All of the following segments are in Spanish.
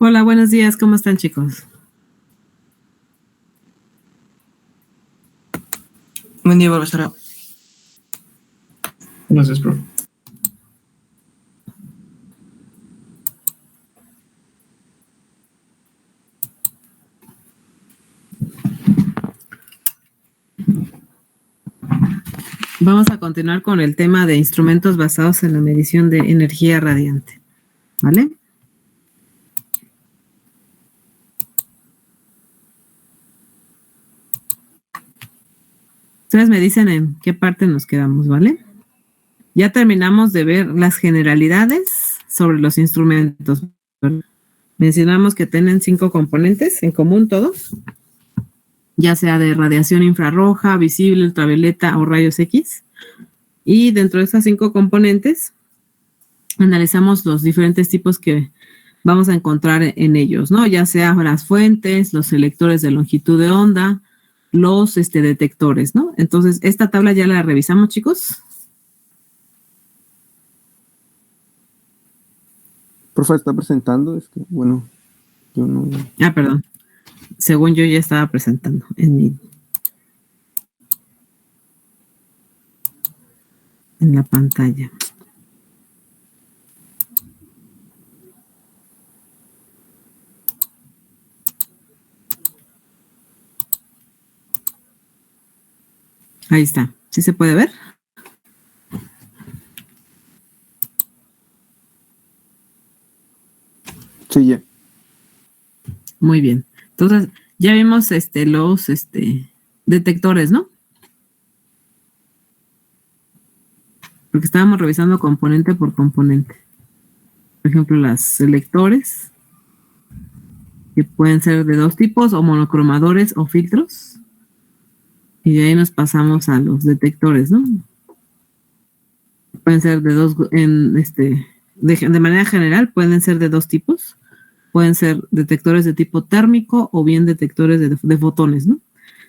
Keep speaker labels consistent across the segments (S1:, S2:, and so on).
S1: Hola, buenos días, ¿cómo están, chicos?
S2: Buen día, profesora. Gracias, profe.
S1: Vamos a continuar con el tema de instrumentos basados en la medición de energía radiante, ¿vale? Ustedes me dicen en qué parte nos quedamos, ¿vale? Ya terminamos de ver las generalidades sobre los instrumentos. Mencionamos que tienen 5 componentes en común todos, ya sea de radiación infrarroja, visible, ultravioleta o rayos X. Y dentro de esas 5 componentes, analizamos los diferentes tipos que vamos a encontrar en ellos, ¿no? Ya sea las fuentes, los selectores de longitud de onda, los detectores, ¿no? Entonces, esta tabla ya la revisamos, chicos.
S3: Profe, está presentando, es que, bueno, yo no...
S1: Ah, perdón. Según yo ya estaba presentando en la pantalla. Ahí está. ¿Sí se puede ver?
S3: Sí, ya.
S1: Muy bien. Entonces, ya vimos los detectores, ¿no? Porque estábamos revisando componente por componente. Por ejemplo, los selectores, que pueden ser de 2 tipos, o monocromadores o filtros. Y de ahí nos pasamos a los detectores, ¿no? Pueden ser de 2, de manera general, pueden ser de 2 tipos. Pueden ser detectores de tipo térmico o bien detectores de fotones, ¿no?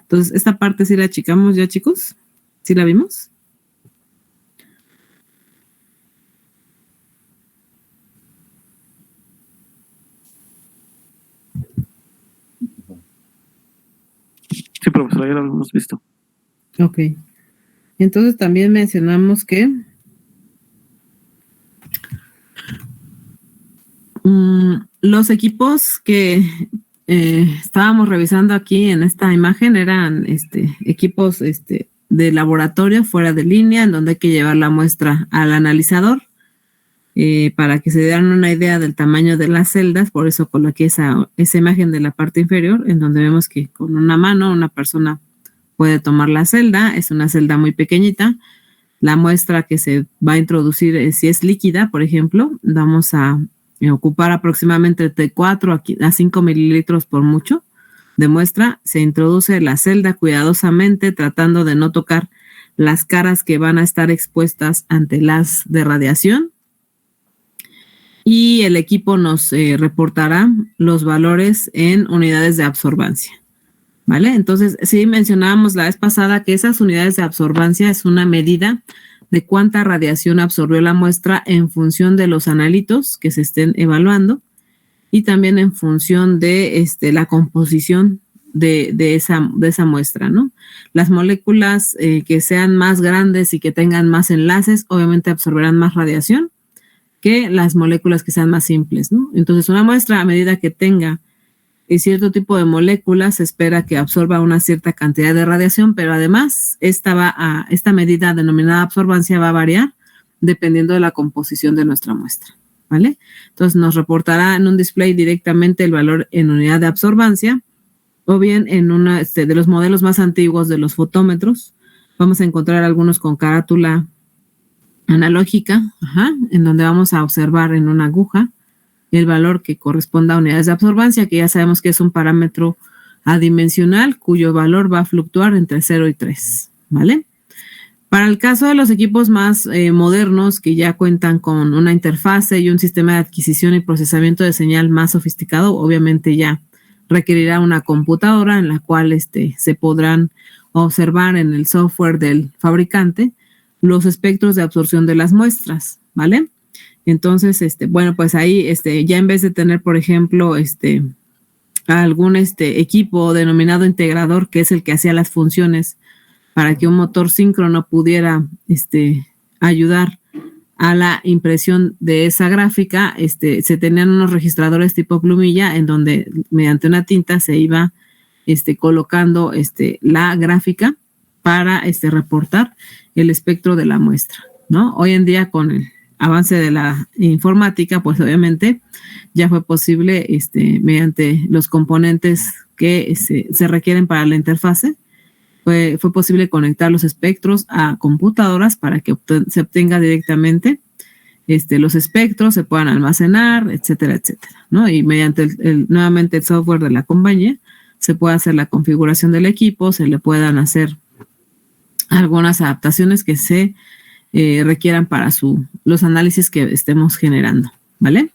S1: Entonces, esta parte sí la achicamos ya, chicos. ¿Sí la vimos?
S2: Sí, profesora, ya lo hemos visto.
S1: Ok. Entonces, también mencionamos que los equipos que estábamos revisando aquí en esta imagen eran equipos de laboratorio fuera de línea, en donde hay que llevar la muestra al analizador para que se dieran una idea del tamaño de las celdas. Por eso coloqué esa imagen de la parte inferior, en donde vemos que con una mano una persona puede tomar la celda. Es una celda muy pequeñita. La muestra que se va a introducir, si es líquida, por ejemplo, vamos a ocupar aproximadamente de 4 a 5 mililitros por mucho de muestra. Se introduce la celda cuidadosamente, tratando de no tocar las caras que van a estar expuestas ante las de radiación. Y el equipo nos reportará los valores en unidades de absorbancia, ¿vale? Entonces, sí mencionábamos la vez pasada que esas unidades de absorbancia es una medida de cuánta radiación absorbió la muestra en función de los analitos que se estén evaluando y también en función de la composición de esa muestra, ¿no? Las moléculas que sean más grandes y que tengan más enlaces, obviamente absorberán más radiación que las moléculas que sean más simples, ¿no? Entonces, una muestra, a medida que tenga cierto tipo de moléculas, se espera que absorba una cierta cantidad de radiación, pero además esta medida denominada absorbancia va a variar dependiendo de la composición de nuestra muestra, ¿vale? Entonces nos reportará en un display directamente el valor en unidad de absorbancia, o bien en una de los modelos más antiguos de los fotómetros. Vamos a encontrar algunos con carátula analógica, en donde vamos a observar en una aguja el valor que corresponda a unidades de absorbancia, que ya sabemos que es un parámetro adimensional cuyo valor va a fluctuar entre 0 y 3, ¿vale? Para el caso de los equipos más modernos, que ya cuentan con una interfase y un sistema de adquisición y procesamiento de señal más sofisticado, obviamente ya requerirá una computadora en la cual se podrán observar en el software del fabricante los espectros de absorción de las muestras, ¿vale? Entonces, bueno, pues ahí, ya en vez de tener, por ejemplo, algún equipo denominado integrador, que es el que hacía las funciones para que un motor síncrono pudiera ayudar a la impresión de esa gráfica, se tenían unos registradores tipo plumilla en donde mediante una tinta se iba colocando la gráfica para reportar el espectro de la muestra, ¿no? Hoy en día con el avance de la informática, pues obviamente ya fue posible mediante los componentes que se requieren para la interfase, fue posible conectar los espectros a computadoras para que se obtenga directamente los espectros, se puedan almacenar, etcétera, etcétera, ¿no? Y mediante nuevamente el software de la compañía se puede hacer la configuración del equipo, se le puedan hacer algunas adaptaciones que se requieran para los análisis que estemos generando, ¿vale?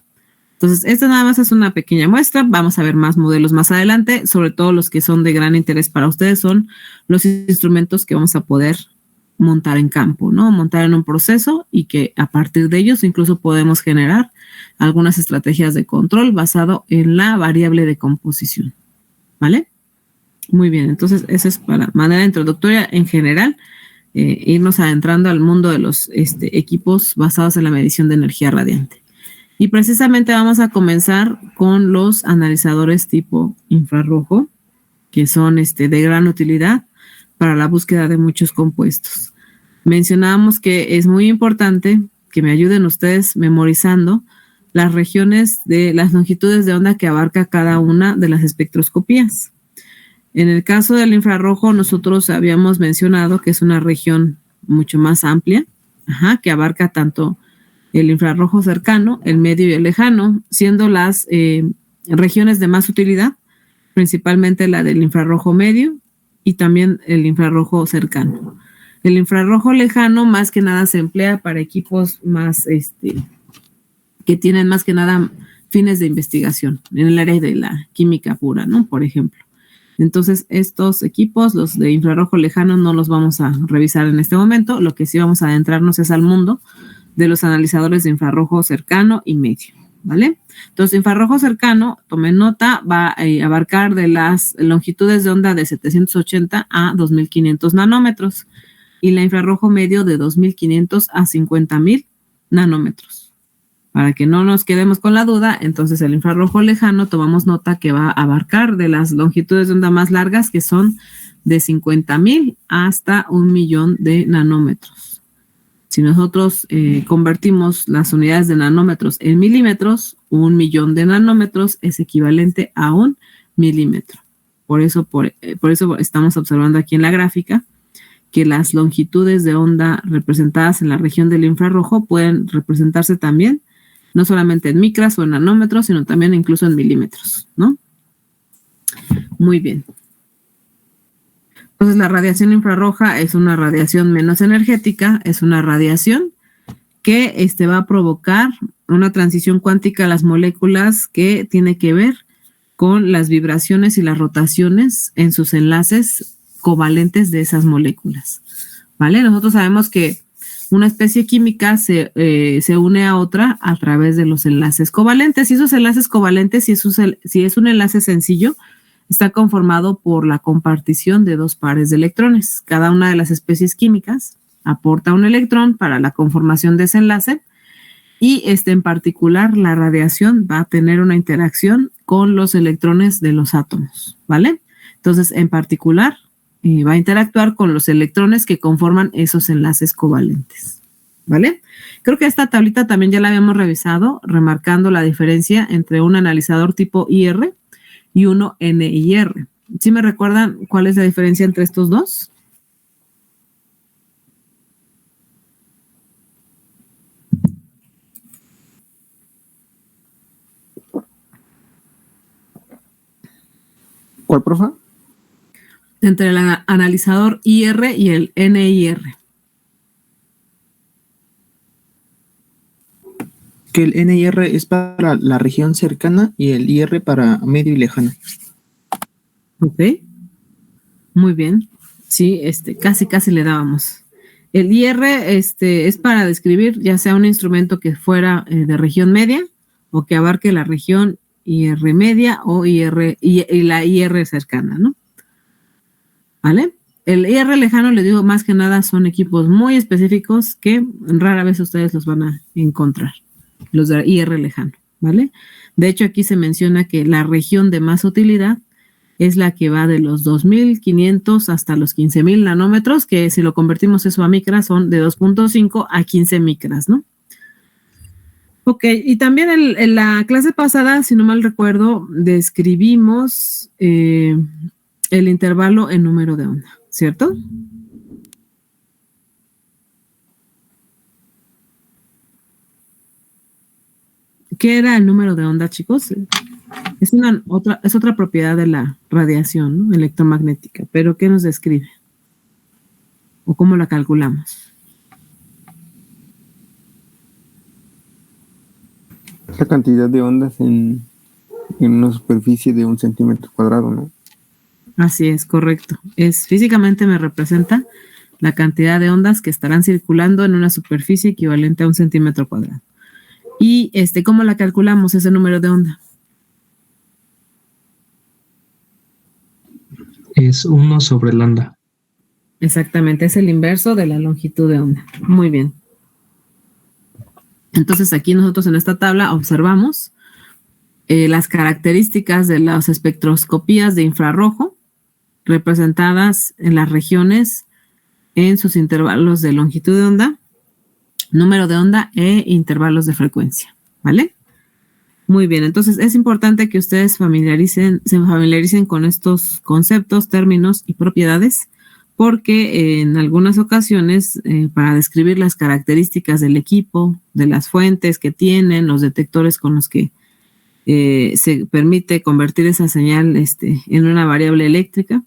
S1: Entonces, esta nada más es una pequeña muestra. Vamos a ver más modelos más adelante, sobre todo los que son de gran interés para ustedes son los instrumentos que vamos a poder montar en campo, ¿no? Montar en un proceso y que a partir de ellos incluso podemos generar algunas estrategias de control basado en la variable de composición, ¿vale? Muy bien, entonces eso es para manera introductoria en general, irnos adentrando al mundo de los equipos basados en la medición de energía radiante. Y precisamente vamos a comenzar con los analizadores tipo infrarrojo, que son de gran utilidad para la búsqueda de muchos compuestos. Mencionábamos que es muy importante que me ayuden ustedes memorizando las regiones de las longitudes de onda que abarca cada una de las espectroscopías. En el caso del infrarrojo, nosotros habíamos mencionado que es una región mucho más amplia, que abarca tanto el infrarrojo cercano, el medio y el lejano, siendo las regiones de más utilidad, principalmente la del infrarrojo medio y también el infrarrojo cercano. El infrarrojo lejano más que nada se emplea para equipos más, que tienen más que nada fines de investigación en el área de la química pura, ¿no? Por ejemplo. Entonces, estos equipos, los de infrarrojo lejano, no los vamos a revisar en este momento. Lo que sí vamos a adentrarnos es al mundo de los analizadores de infrarrojo cercano y medio, ¿vale? Entonces, infrarrojo cercano, tomen nota, va a abarcar de las longitudes de onda de 780 a 2500 nanómetros y la infrarrojo medio de 2500 a 50,000 nanómetros. Para que no nos quedemos con la duda, entonces el infrarrojo lejano tomamos nota que va a abarcar de las longitudes de onda más largas, que son de 50,000 hasta 1,000,000 de nanómetros. Si nosotros convertimos las unidades de nanómetros en milímetros, 1,000,000 de nanómetros es equivalente a 1 milímetro. Por eso estamos observando aquí en la gráfica que las longitudes de onda representadas en la región del infrarrojo pueden representarse también no solamente en micras o en nanómetros, sino también incluso en milímetros, ¿no? Muy bien. Entonces, la radiación infrarroja es una radiación menos energética, es una radiación que va a provocar una transición cuántica a las moléculas que tiene que ver con las vibraciones y las rotaciones en sus enlaces covalentes de esas moléculas, ¿vale? Nosotros sabemos que una especie química se une a otra a través de los enlaces covalentes. Y esos enlaces covalentes, si es un enlace sencillo, está conformado por la compartición de dos pares de electrones. Cada una de las especies químicas aporta un electrón para la conformación de ese enlace y en particular la radiación va a tener una interacción con los electrones de los átomos, ¿vale? Entonces, en particular, va a interactuar con los electrones que conforman esos enlaces covalentes, ¿vale? Creo que esta tablita también ya la habíamos revisado, remarcando la diferencia entre un analizador tipo IR y uno NIR. ¿Sí me recuerdan cuál es la diferencia entre estos dos?
S3: ¿Cuál, profa?
S1: Entre el analizador IR y el NIR.
S2: Que el NIR es para la región cercana y el IR para medio y lejano.
S1: Ok. Muy bien. Sí, casi le dábamos. El IR es para describir ya sea un instrumento que fuera de región media o que abarque la región IR media o IR y la IR cercana, ¿no? ¿Vale? El IR lejano, les digo, más que nada son equipos muy específicos que rara vez ustedes los van a encontrar, los de IR lejano, ¿vale? De hecho, aquí se menciona que la región de más utilidad es la que va de los 2.500 hasta los 15.000 nanómetros, que si lo convertimos eso a micras son de 2.5 a 15 micras, ¿no? Ok, y también en la clase pasada, si no mal recuerdo, describimos el intervalo en número de onda, ¿cierto? ¿Qué era el número de onda, chicos? Es otra propiedad de la radiación, ¿no? Electromagnética, pero ¿qué nos describe? ¿O cómo la calculamos?
S3: La cantidad de ondas en una superficie de 1 centímetro cuadrado, ¿no?
S1: Así es, correcto. Físicamente me representa la cantidad de ondas que estarán circulando en una superficie equivalente a 1 centímetro cuadrado. Y ¿cómo la calculamos ese número de onda?
S4: Es 1 sobre lambda.
S1: Exactamente, es el inverso de la longitud de onda. Muy bien. Entonces aquí nosotros en esta tabla observamos las características de las espectroscopías de infrarrojo representadas en las regiones en sus intervalos de longitud de onda, número de onda e intervalos de frecuencia, ¿vale? Muy bien, entonces es importante que ustedes se familiaricen con estos conceptos, términos y propiedades, porque en algunas ocasiones, para describir las características del equipo, de las fuentes que tienen, los detectores con los que se permite convertir esa señal en una variable eléctrica,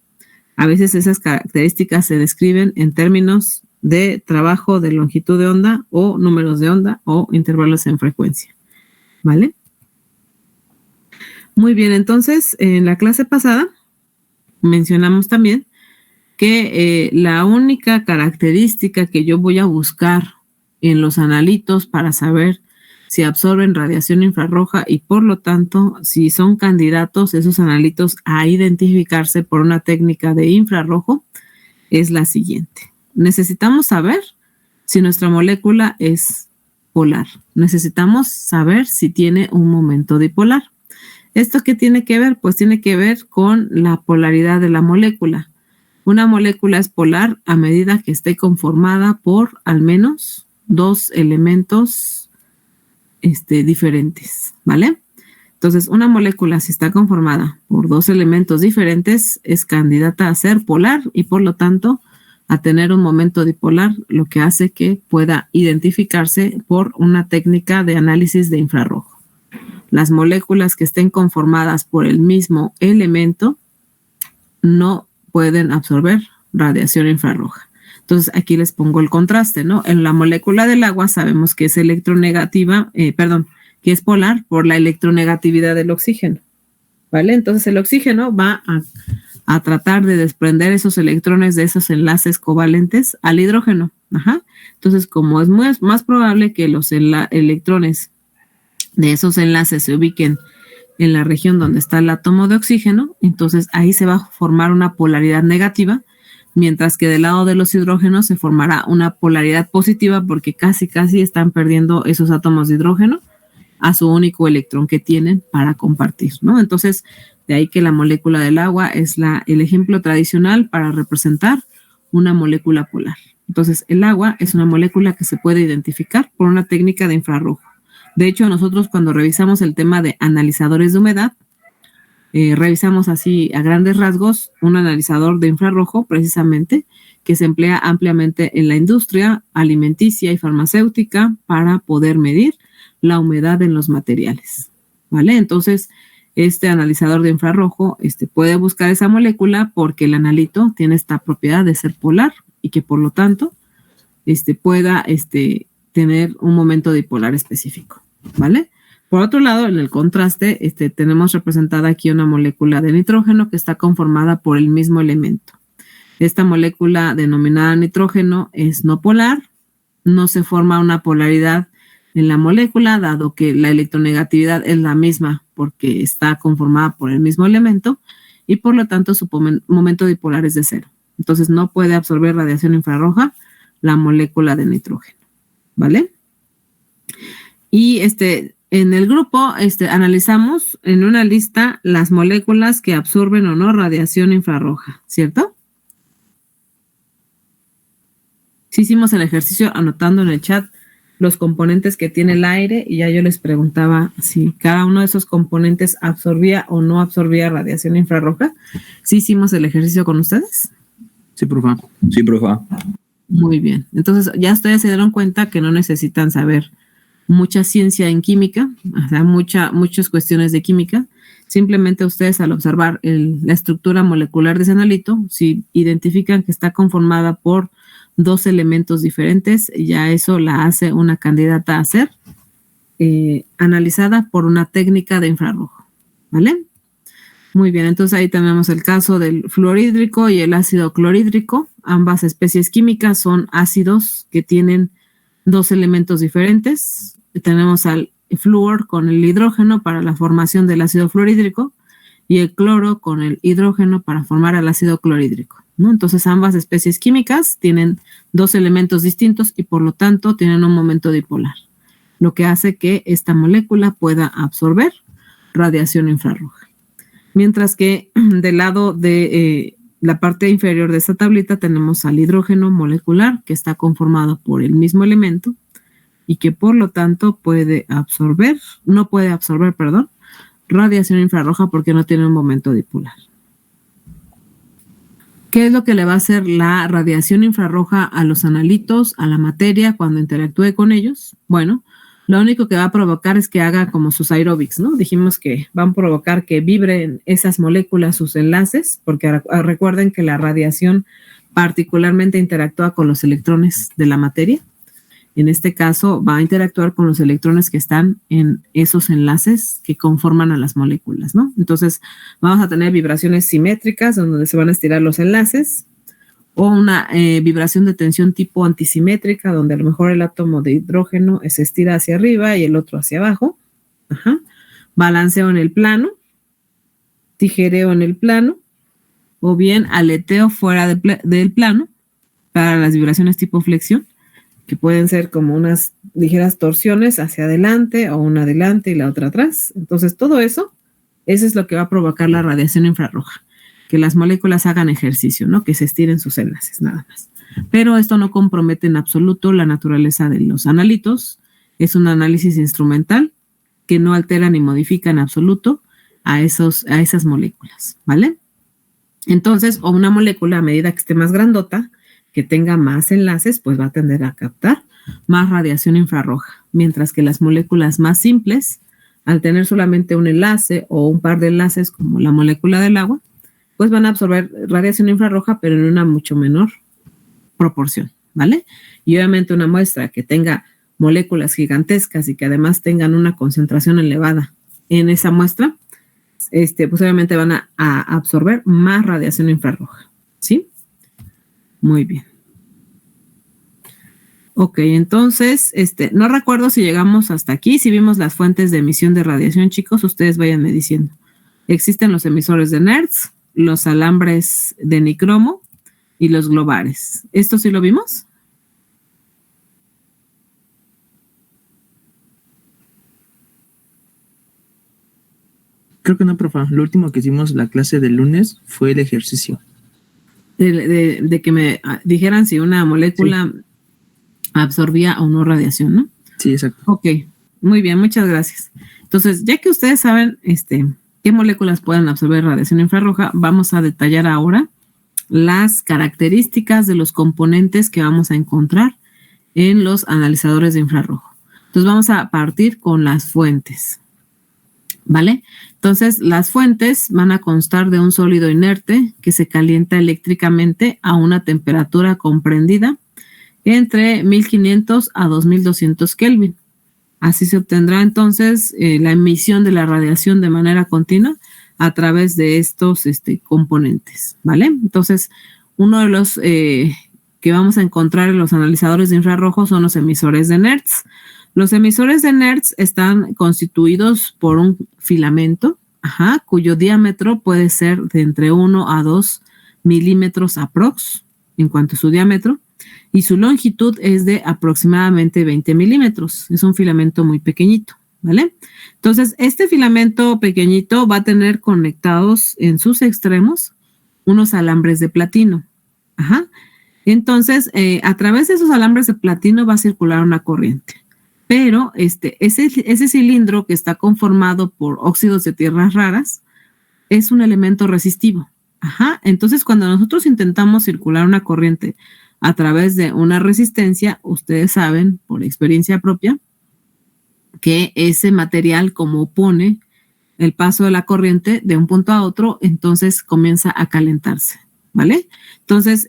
S1: a veces esas características se describen en términos de trabajo de longitud de onda o números de onda o intervalos en frecuencia, ¿vale? Muy bien, entonces en la clase pasada mencionamos también que la única característica que yo voy a buscar en los analitos para saber si absorben radiación infrarroja y por lo tanto si son candidatos esos analitos a identificarse por una técnica de infrarrojo es la siguiente. Necesitamos saber si nuestra molécula es polar. Necesitamos saber si tiene un momento dipolar. ¿Esto qué tiene que ver? Pues tiene que ver con la polaridad de la molécula. Una molécula es polar a medida que esté conformada por al menos 2 elementos diferentes, ¿vale? Entonces, una molécula, si está conformada por 2 elementos diferentes, es candidata a ser polar y por lo tanto a tener un momento dipolar, lo que hace que pueda identificarse por una técnica de análisis de infrarrojo. Las moléculas que estén conformadas por el mismo elemento no pueden absorber radiación infrarroja. Entonces, aquí les pongo el contraste, ¿no? En la molécula del agua sabemos que es electronegativa, que es polar por la electronegatividad del oxígeno, ¿vale? Entonces, el oxígeno va a tratar de desprender esos electrones de esos enlaces covalentes al hidrógeno. Ajá. Entonces, como es más probable que los electrones de esos enlaces se ubiquen en la región donde está el átomo de oxígeno, entonces ahí se va a formar una polaridad negativa, mientras que del lado de los hidrógenos se formará una polaridad positiva porque casi están perdiendo esos átomos de hidrógeno a su único electrón que tienen para compartir, ¿no? Entonces, de ahí que la molécula del agua es el ejemplo tradicional para representar una molécula polar. Entonces, el agua es una molécula que se puede identificar por una técnica de infrarrojo. De hecho, nosotros cuando revisamos el tema de analizadores de humedad, revisamos así a grandes rasgos un analizador de infrarrojo precisamente que se emplea ampliamente en la industria alimenticia y farmacéutica para poder medir la humedad en los materiales, ¿vale? Entonces, este analizador de infrarrojo puede buscar esa molécula porque el analito tiene esta propiedad de ser polar y que por lo tanto pueda tener un momento dipolar específico, ¿vale? Por otro lado, en el contraste, tenemos representada aquí una molécula de nitrógeno que está conformada por el mismo elemento. Esta molécula denominada nitrógeno es no polar, no se forma una polaridad en la molécula, dado que la electronegatividad es la misma porque está conformada por el mismo elemento y por lo tanto su momento dipolar es de 0. Entonces no puede absorber radiación infrarroja la molécula de nitrógeno, ¿vale? Y en el grupo analizamos en una lista las moléculas que absorben o no radiación infrarroja, ¿cierto? Sí hicimos el ejercicio anotando en el chat los componentes que tiene el aire y ya yo les preguntaba si cada uno de esos componentes absorbía o no absorbía radiación infrarroja. ¿Sí hicimos el ejercicio con ustedes?
S2: Sí, profa.
S3: Sí, profa.
S1: Muy bien. Entonces ya ustedes se dieron cuenta que no necesitan saber mucha ciencia en química, o sea, muchas cuestiones de química. Simplemente ustedes al observar la estructura molecular de ese analito, si identifican que está conformada por 2 elementos diferentes, ya eso la hace una candidata a ser analizada por una técnica de infrarrojo, ¿vale? Muy bien, entonces ahí tenemos el caso del fluorhídrico y el ácido clorhídrico. Ambas especies químicas son ácidos que tienen 2 elementos diferentes. Tenemos al flúor con el hidrógeno para la formación del ácido fluorhídrico y el cloro con el hidrógeno para formar el ácido clorhídrico, ¿no? Entonces ambas especies químicas tienen 2 elementos distintos y por lo tanto tienen un momento dipolar, lo que hace que esta molécula pueda absorber radiación infrarroja. Mientras que del lado de la parte inferior de esta tablita tenemos al hidrógeno molecular que está conformado por el mismo elemento y que por lo tanto no puede absorber, radiación infrarroja porque no tiene un momento dipolar. ¿Qué es lo que le va a hacer la radiación infrarroja a los analitos, a la materia, cuando interactúe con ellos? Bueno, lo único que va a provocar es que haga como sus aeróbics, ¿no? Dijimos que van a provocar que vibren esas moléculas, sus enlaces, porque recuerden que la radiación particularmente interactúa con los electrones de la materia. En este caso va a interactuar con los electrones que están en esos enlaces que conforman a las moléculas, ¿no? Entonces vamos a tener vibraciones simétricas donde se van a estirar los enlaces o una vibración de tensión tipo antisimétrica donde a lo mejor el átomo de hidrógeno se estira hacia arriba y el otro hacia abajo. Balanceo en el plano, tijereo en el plano o bien aleteo fuera del plano para las vibraciones tipo flexión, que pueden ser como unas ligeras torsiones hacia adelante o una adelante y la otra atrás. Entonces, todo eso es lo que va a provocar la radiación infrarroja, que las moléculas hagan ejercicio, ¿no? Que se estiren sus enlaces, nada más. Pero esto no compromete en absoluto la naturaleza de los analitos. Es un análisis instrumental que no altera ni modifica en absoluto a esas moléculas, ¿vale? Entonces, o una molécula a medida que esté más grandota, que tenga más enlaces, pues va a tender a captar más radiación infrarroja, mientras que las moléculas más simples, al tener solamente un enlace o un par de enlaces como la molécula del agua, pues van a absorber radiación infrarroja, pero en una mucho menor proporción, ¿vale? Y obviamente una muestra que tenga moléculas gigantescas y que además tengan una concentración elevada en esa muestra, pues obviamente van a absorber más radiación infrarroja, ¿sí? Muy bien. Ok, entonces, no recuerdo si llegamos hasta aquí, si vimos las fuentes de emisión de radiación, chicos, ustedes váyanme diciendo. Existen los emisores de NERTS, los alambres de nicromo y los globares. ¿Esto sí lo vimos?
S2: Creo que no, profa. Lo último que hicimos la clase del lunes fue el ejercicio.
S1: De que me dijeran si una molécula absorbía o no radiación, ¿no?
S2: Sí, exacto.
S1: Ok, muy bien, muchas gracias. Entonces, ya que ustedes saben qué moléculas pueden absorber radiación infrarroja, vamos a detallar ahora las características de los componentes que vamos a encontrar en los analizadores de infrarrojo. Entonces, vamos a partir con las fuentes, ¿vale? Entonces, las fuentes van a constar de un sólido inerte que se calienta eléctricamente a una temperatura comprendida entre 1500 a 2200 Kelvin. Así se obtendrá entonces la emisión de la radiación de manera continua a través de estos componentes, ¿vale? Entonces, uno de los que vamos a encontrar en los analizadores de infrarrojos son los emisores de NERTS. Los emisores de NERTS están constituidos por un filamento, cuyo diámetro puede ser de entre 1 a 2 milímetros aprox, en cuanto a su diámetro, y su longitud es de aproximadamente 20 milímetros. Es un filamento muy pequeñito, ¿vale? Entonces, este filamento pequeñito va a tener conectados en sus extremos unos alambres de platino. Entonces, a través de esos alambres de platino va a circular una corriente. Pero ese cilindro que está conformado por óxidos de tierras raras es un elemento resistivo. Entonces, cuando nosotros intentamos circular una corriente a través de una resistencia, ustedes saben por experiencia propia que ese material, como opone el paso de la corriente de un punto a otro, entonces comienza a calentarse, ¿vale? Entonces,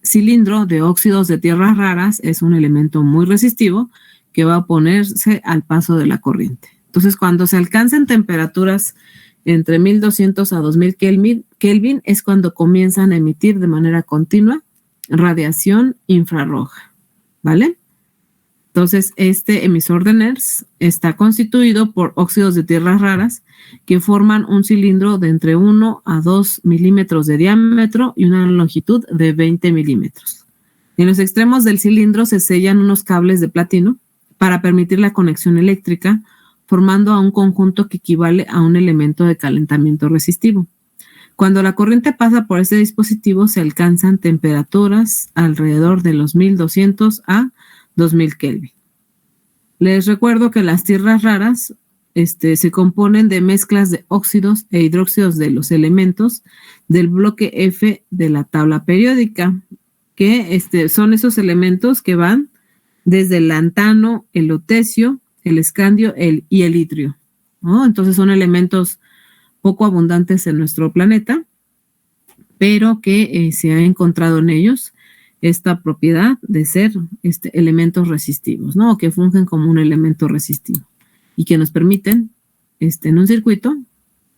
S1: cilindro de óxidos de tierras raras es un elemento muy resistivo que va a oponerse al paso de la corriente. Entonces, cuando se alcanzan temperaturas entre 1200 a 2000 Kelvin es cuando comienzan a emitir de manera continua radiación infrarroja, ¿vale? Entonces, este emisor de NERTS está constituido por óxidos de tierras raras que forman un cilindro de entre 1 a 2 milímetros de diámetro y una longitud de 20 milímetros. En los extremos del cilindro se sellan unos cables de platino para permitir la conexión eléctrica, formando a un conjunto que equivale a un elemento de calentamiento resistivo. Cuando la corriente pasa por este dispositivo, se alcanzan temperaturas alrededor de los 1200 a 2000 Kelvin. Les recuerdo que las tierras raras se componen de mezclas de óxidos e hidróxidos de los elementos del bloque F de la tabla periódica, que son esos elementos que van desde el lantano, el lutecio, el escandio y el itrio, ¿no? Entonces son elementos poco abundantes en nuestro planeta, pero que se ha encontrado en ellos esta propiedad de ser elementos resistivos, ¿no? O que fungen como un elemento resistivo y que nos permiten, en un circuito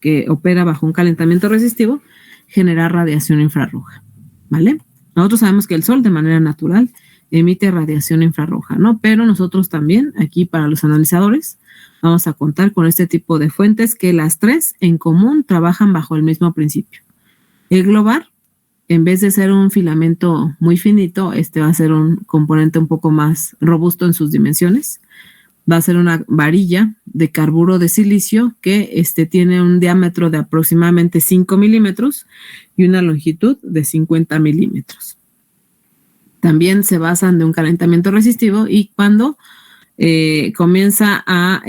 S1: que opera bajo un calentamiento resistivo, generar radiación infrarroja, ¿vale? Nosotros sabemos que el Sol de manera natural emite radiación infrarroja, ¿no? Pero nosotros también, aquí para los analizadores, vamos a contar con este tipo de fuentes que las tres en común trabajan bajo el mismo principio. El globar, en vez de ser un filamento muy finito, va a ser un componente un poco más robusto en sus dimensiones. Va a ser una varilla de carburo de silicio que tiene un diámetro de aproximadamente 5 milímetros y una longitud de 50 milímetros. También se basan de un calentamiento resistivo y cuando comienza a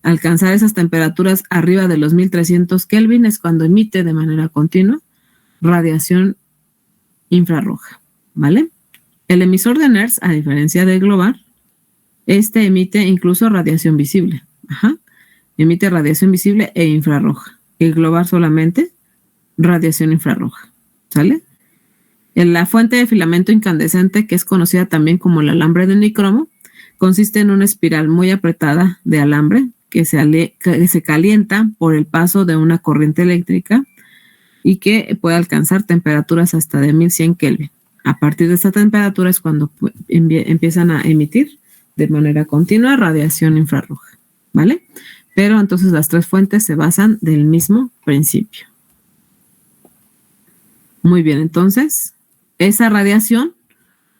S1: alcanzar esas temperaturas arriba de los 1300 Kelvin es cuando emite de manera continua radiación infrarroja, ¿vale? El emisor de NERTS, a diferencia del globar, emite incluso radiación visible. Emite radiación visible e infrarroja. El globar solamente radiación infrarroja, ¿sale? La fuente de filamento incandescente, que es conocida también como el alambre de nicromo, consiste en una espiral muy apretada de alambre que se calienta por el paso de una corriente eléctrica y que puede alcanzar temperaturas hasta de 1100 Kelvin. A partir de esta temperatura es cuando empiezan a emitir de manera continua radiación infrarroja, ¿vale? Pero entonces las tres fuentes se basan del mismo principio. Muy bien, entonces, esa radiación,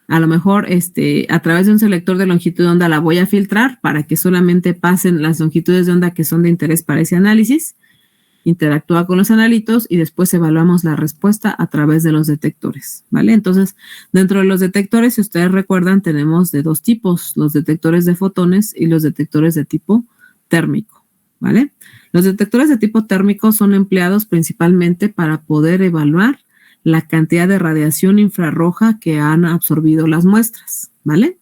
S1: a lo mejor a través de un selector de longitud de onda la voy a filtrar para que solamente pasen las longitudes de onda que son de interés para ese análisis, interactúa con los analitos y después evaluamos la respuesta a través de los detectores, ¿vale? Entonces, dentro de los detectores, si ustedes recuerdan, tenemos de dos tipos, los detectores de fotones y los detectores de tipo térmico, ¿vale? Los detectores de tipo térmico son empleados principalmente para poder evaluar la cantidad de radiación infrarroja que han absorbido las muestras, ¿vale?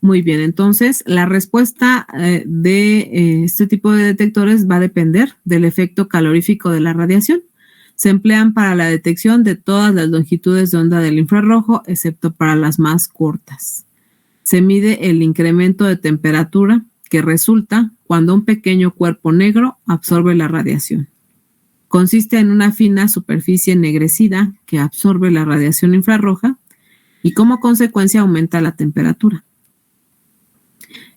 S1: Muy bien, entonces la respuesta de este tipo de detectores va a depender del efecto calorífico de la radiación. Se emplean para la detección de todas las longitudes de onda del infrarrojo, excepto para las más cortas. Se mide el incremento de temperatura que resulta cuando un pequeño cuerpo negro absorbe la radiación. Consiste en una fina superficie ennegrecida que absorbe la radiación infrarroja y como consecuencia aumenta la temperatura.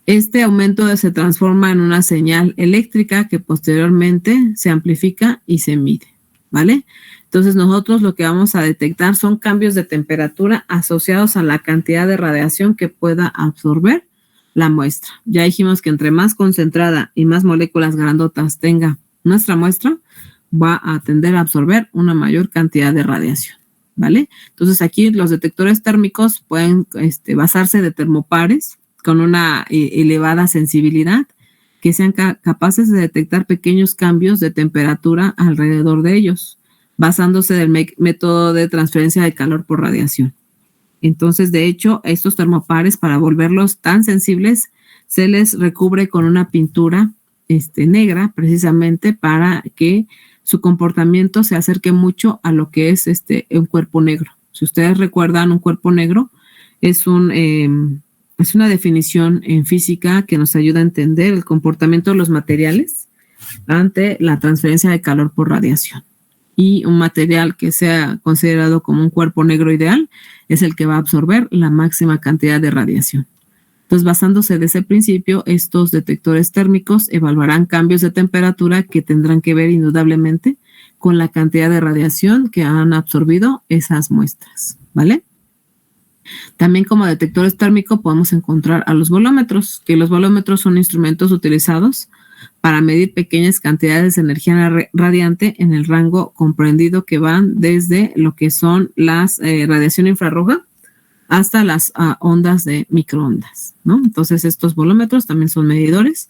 S1: Este aumento se transforma en una señal eléctrica que posteriormente se amplifica y se mide, ¿vale? Entonces nosotros lo que vamos a detectar son cambios de temperatura asociados a la cantidad de radiación que pueda absorber la muestra. Ya dijimos que entre más concentrada y más moléculas grandotas tenga nuestra muestra, va a tender a absorber una mayor cantidad de radiación, ¿vale? Entonces aquí los detectores térmicos pueden basarse de termopares con una elevada sensibilidad que sean capaces de detectar pequeños cambios de temperatura alrededor de ellos, basándose del método de transferencia de calor por radiación. Entonces, de hecho, estos termopares, para volverlos tan sensibles, se les recubre con una pintura negra, precisamente para que su comportamiento se acerque mucho a lo que es un cuerpo negro. Si ustedes recuerdan, un cuerpo negro es una definición en física que nos ayuda a entender el comportamiento de los materiales ante la transferencia de calor por radiación. Y un material que sea considerado como un cuerpo negro ideal es el que va a absorber la máxima cantidad de radiación. Entonces, basándose de ese principio, estos detectores térmicos evaluarán cambios de temperatura que tendrán que ver indudablemente con la cantidad de radiación que han absorbido esas muestras, ¿vale? También como detectores térmicos podemos encontrar a los bolómetros, que los bolómetros son instrumentos utilizados para medir pequeñas cantidades de energía radiante en el rango comprendido que van desde lo que son las radiación infrarroja hasta las ondas de microondas, ¿no? Entonces estos bolómetros también son medidores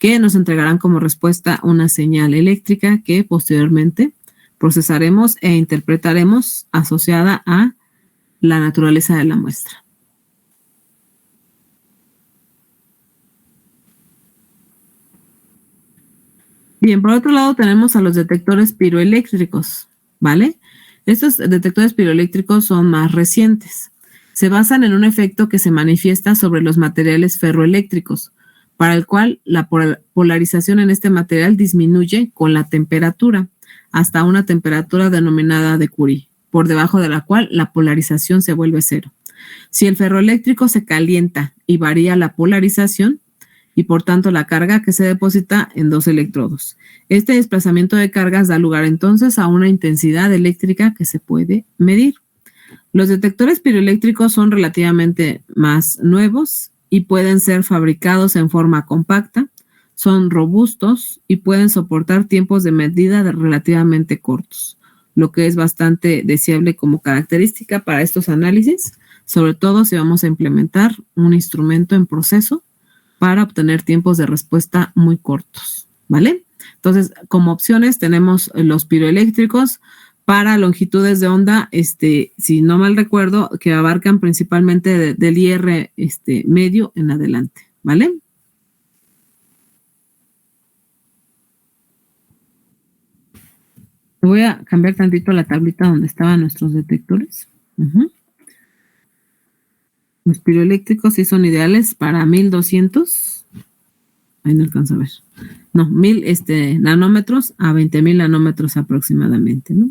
S1: que nos entregarán como respuesta una señal eléctrica que posteriormente procesaremos e interpretaremos asociada a la naturaleza de la muestra. Bien, por otro lado tenemos a los detectores piroeléctricos, ¿vale? Estos detectores piroeléctricos son más recientes. Se basan en un efecto que se manifiesta sobre los materiales ferroeléctricos, para el cual la polarización en este material disminuye con la temperatura hasta una temperatura denominada de Curie, por debajo de la cual la polarización se vuelve cero. Si el ferroeléctrico se calienta y varía la polarización, y por tanto la carga que se deposita en dos electrodos. Este desplazamiento de cargas da lugar entonces a una intensidad eléctrica que se puede medir. Los detectores piroeléctricos son relativamente más nuevos y pueden ser fabricados en forma compacta, son robustos y pueden soportar tiempos de medida relativamente cortos, lo que es bastante deseable como característica para estos análisis, sobre todo si vamos a implementar un instrumento en proceso para obtener tiempos de respuesta muy cortos, ¿vale? Entonces, como opciones tenemos los piroeléctricos para longitudes de onda, si no mal recuerdo, que abarcan principalmente del IR medio en adelante, ¿vale? Voy a cambiar tantito la tablita donde estaban nuestros detectores. Los piroeléctricos sí son ideales para 1200. Ahí no alcanzo a ver. No, 1000 nanómetros a 20,000 nanómetros aproximadamente, ¿no?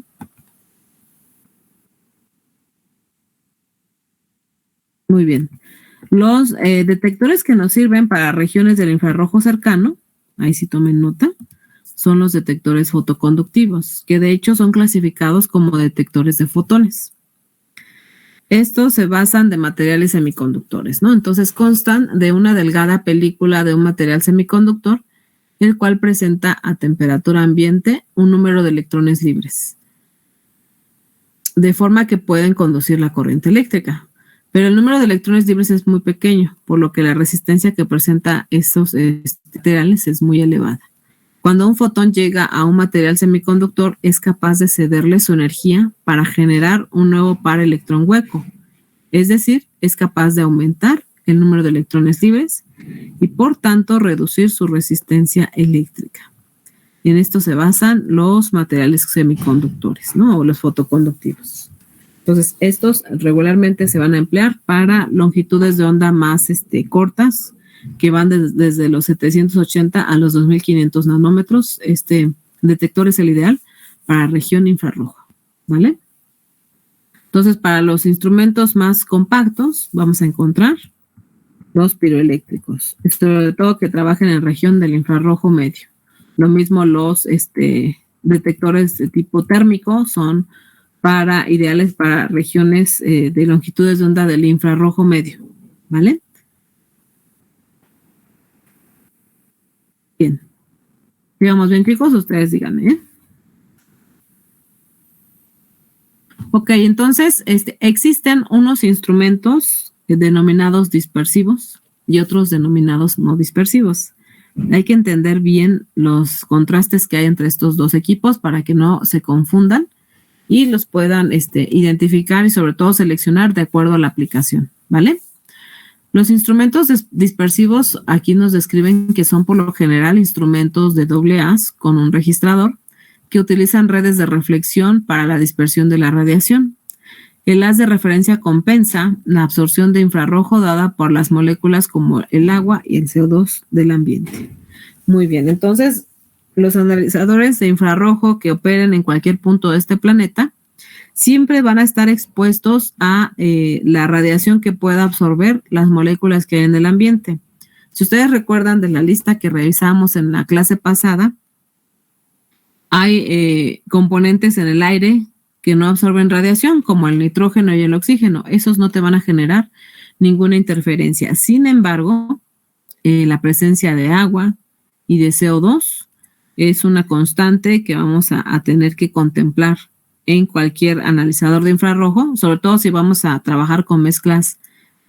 S1: Muy bien. Los detectores que nos sirven para regiones del infrarrojo cercano, ahí sí tomen nota, son los detectores fotoconductivos, que de hecho son clasificados como detectores de fotones. Estos se basan de materiales semiconductores, ¿no? Entonces constan de una delgada película de un material semiconductor, el cual presenta a temperatura ambiente un número de electrones libres, de forma que pueden conducir la corriente eléctrica. Pero el número de electrones libres es muy pequeño, por lo que la resistencia que presenta estos materiales es muy elevada. Cuando un fotón llega a un material semiconductor, es capaz de cederle su energía para generar un nuevo par electrón hueco. Es decir, es capaz de aumentar el número de electrones libres y, por tanto, reducir su resistencia eléctrica. Y en esto se basan los materiales semiconductores, ¿no? O los fotoconductivos. Entonces, estos regularmente se van a emplear para longitudes de onda más cortas, que van desde los 780 a los 2500 nanómetros. Este detector es el ideal para región infrarroja, ¿vale? Entonces, para los instrumentos más compactos, vamos a encontrar los piroeléctricos, sobre todo que trabajen en región del infrarrojo medio. Lo mismo los detectores de tipo térmico son ideales para regiones de longitudes de onda del infrarrojo medio, ¿vale? Bien. ¿Sigamos bien, chicos? Ustedes díganme, ¿eh? Ok, entonces existen unos instrumentos denominados dispersivos y otros denominados no dispersivos. Hay que entender bien los contrastes que hay entre estos dos equipos para que no se confundan y los puedan identificar y sobre todo seleccionar de acuerdo a la aplicación, ¿vale? Los instrumentos dispersivos aquí nos describen que son por lo general instrumentos de doble haz con un registrador que utilizan redes de reflexión para la dispersión de la radiación. El haz de referencia compensa la absorción de infrarrojo dada por las moléculas como el agua y el CO2 del ambiente. Muy bien, entonces los analizadores de infrarrojo que operen en cualquier punto de este planeta siempre van a estar expuestos a la radiación que pueda absorber las moléculas que hay en el ambiente. Si ustedes recuerdan de la lista que revisamos en la clase pasada, hay componentes en el aire que no absorben radiación, como el nitrógeno y el oxígeno. Esos no te van a generar ninguna interferencia. Sin embargo, la presencia de agua y de CO2 es una constante que vamos a tener que contemplar en cualquier analizador de infrarrojo, sobre todo si vamos a trabajar con mezclas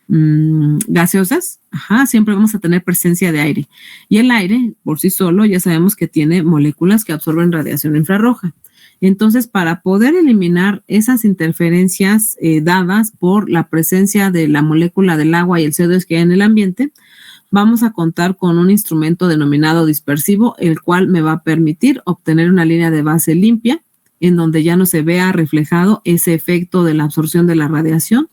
S1: gaseosas, siempre vamos a tener presencia de aire. Y el aire, por sí solo, ya sabemos que tiene moléculas que absorben radiación infrarroja. Entonces, para poder eliminar esas interferencias dadas por la presencia de la molécula del agua y el CO2 que hay en el ambiente, vamos a contar con un instrumento denominado dispersivo, el cual me va a permitir obtener una línea de base limpia, en donde ya no se vea reflejado ese efecto de la absorción de la radiación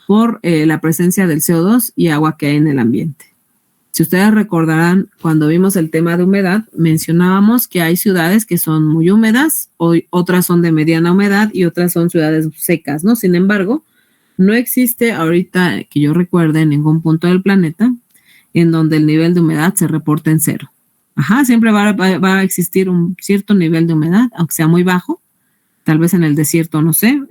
S1: por la presencia del CO2 y agua que hay en el ambiente. Si ustedes recordarán, cuando vimos el tema de humedad, mencionábamos que hay ciudades que son muy húmedas, otras son de mediana humedad y otras son ciudades secas, ¿no? Sin embargo, no existe ahorita, que yo recuerde, en ningún punto del planeta en donde el nivel de humedad se reporte en cero. Siempre va a existir un cierto nivel de humedad, aunque sea muy bajo. Tal vez en el desierto, no sé,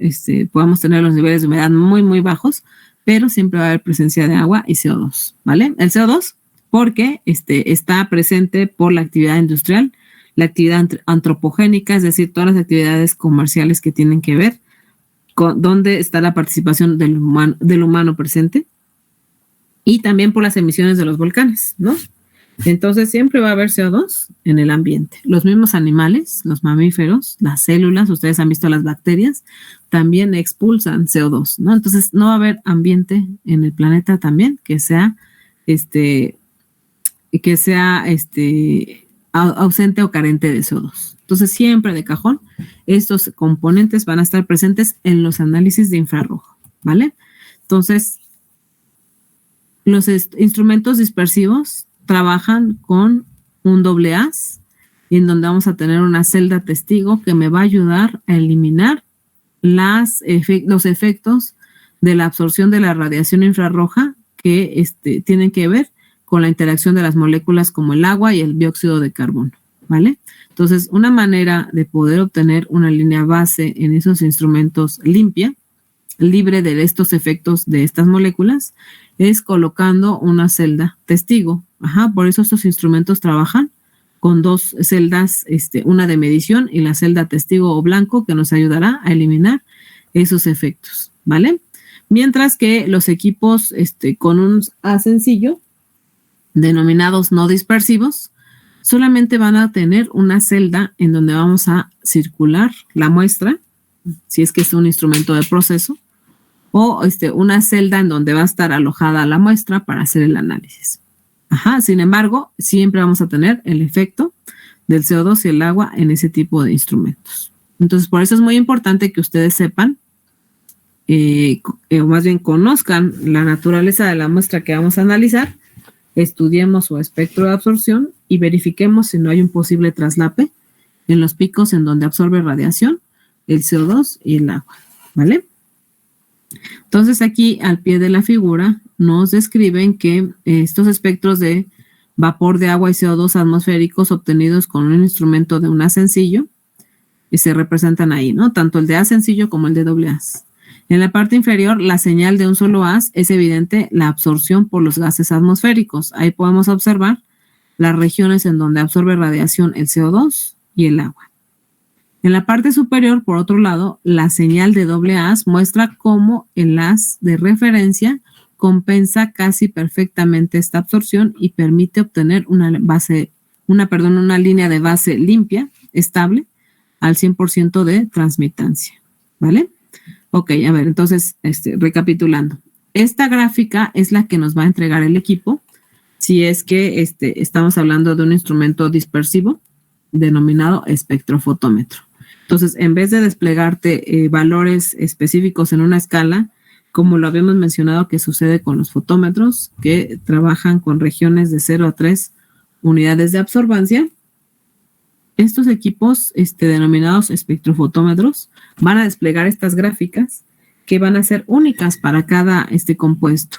S1: podemos tener los niveles de humedad muy, muy bajos, pero siempre va a haber presencia de agua y CO2, ¿vale? El CO2, porque está presente por la actividad industrial, la actividad antropogénica, es decir, todas las actividades comerciales que tienen que ver con dónde está la participación del humano presente, y también por las emisiones de los volcanes, ¿no? Entonces siempre va a haber CO2 en el ambiente. Los mismos animales, los mamíferos, las células, ustedes han visto las bacterias, también expulsan CO2, ¿no? Entonces no va a haber ambiente en el planeta también que sea ausente o carente de CO2. Entonces siempre de cajón estos componentes van a estar presentes en los análisis de infrarrojo, ¿vale? Entonces los instrumentos dispersivos trabajan con un doble haz, en donde vamos a tener una celda testigo que me va a ayudar a eliminar los efectos de la absorción de la radiación infrarroja que tienen que ver con la interacción de las moléculas como el agua y el dióxido de carbono, ¿vale? Entonces, una manera de poder obtener una línea base en esos instrumentos limpia, libre de estos efectos de estas moléculas, es colocando una celda testigo. Por eso estos instrumentos trabajan con dos celdas, una de medición y la celda testigo o blanco, que nos ayudará a eliminar esos efectos, ¿vale? Mientras que los equipos con un haz sencillo, denominados no dispersivos, solamente van a tener una celda en donde vamos a circular la muestra, si es que es un instrumento de proceso, o una celda en donde va a estar alojada la muestra para hacer el análisis. Sin embargo, siempre vamos a tener el efecto del CO2 y el agua en ese tipo de instrumentos. Entonces, por eso es muy importante que ustedes sepan, o más bien conozcan la naturaleza de la muestra que vamos a analizar, estudiemos su espectro de absorción y verifiquemos si no hay un posible traslape en los picos en donde absorbe radiación, el CO2 y el agua, ¿vale? Entonces aquí al pie de la figura nos describen que estos espectros de vapor de agua y CO2 atmosféricos obtenidos con un instrumento de un haz sencillo y se representan ahí, ¿no? Tanto el de haz sencillo como el de doble haz. En la parte inferior, la señal de un solo haz es evidente la absorción por los gases atmosféricos. Ahí podemos observar las regiones en donde absorbe radiación el CO2 y el agua. En la parte superior, por otro lado, la señal de doble haz muestra cómo el haz de referencia compensa casi perfectamente esta absorción y permite obtener una línea de base limpia, estable, al 100% de transmitancia, ¿vale? Ok, a ver, entonces, recapitulando. Esta gráfica es la que nos va a entregar el equipo si es que estamos hablando de un instrumento dispersivo denominado espectrofotómetro. Entonces, en vez de desplegarte valores específicos en una escala, como lo habíamos mencionado que sucede con los fotómetros, que trabajan con regiones de 0 a 3 unidades de absorbancia, estos equipos denominados espectrofotómetros van a desplegar estas gráficas que van a ser únicas para cada compuesto.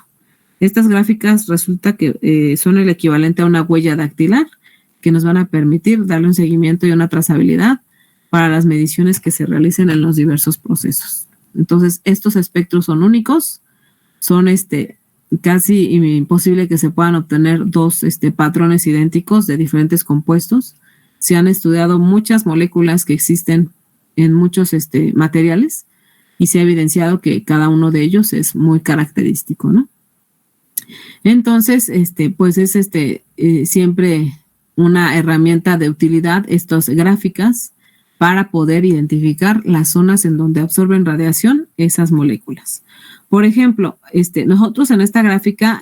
S1: Estas gráficas resulta que son el equivalente a una huella dactilar que nos van a permitir darle un seguimiento y una trazabilidad para las mediciones que se realicen en los diversos procesos. Entonces, estos espectros son únicos, son casi imposible que se puedan obtener dos patrones idénticos de diferentes compuestos. Se han estudiado muchas moléculas que existen en muchos materiales y se ha evidenciado que cada uno de ellos es muy característico, ¿no? Entonces, pues es siempre una herramienta de utilidad estas gráficas para poder identificar las zonas en donde absorben radiación esas moléculas. Por ejemplo, nosotros en esta gráfica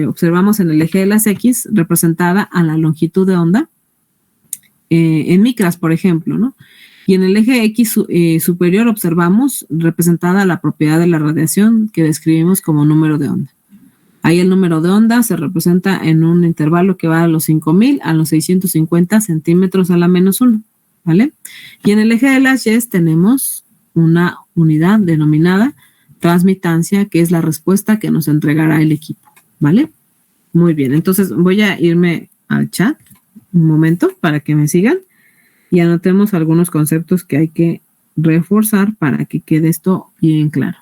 S1: observamos en el eje de las X representada a la longitud de onda en micras, por ejemplo, ¿no? Y en el eje X superior observamos representada la propiedad de la radiación que describimos como número de onda. Ahí el número de onda se representa en un intervalo que va de los 5,000 a los 650 centímetros a la menos 1, ¿vale? Y en el eje de las Y tenemos una unidad denominada transmitancia, que es la respuesta que nos entregará el equipo, ¿vale? Muy bien, entonces voy a irme al chat un momento para que me sigan y anotemos algunos conceptos que hay que reforzar para que quede esto bien claro.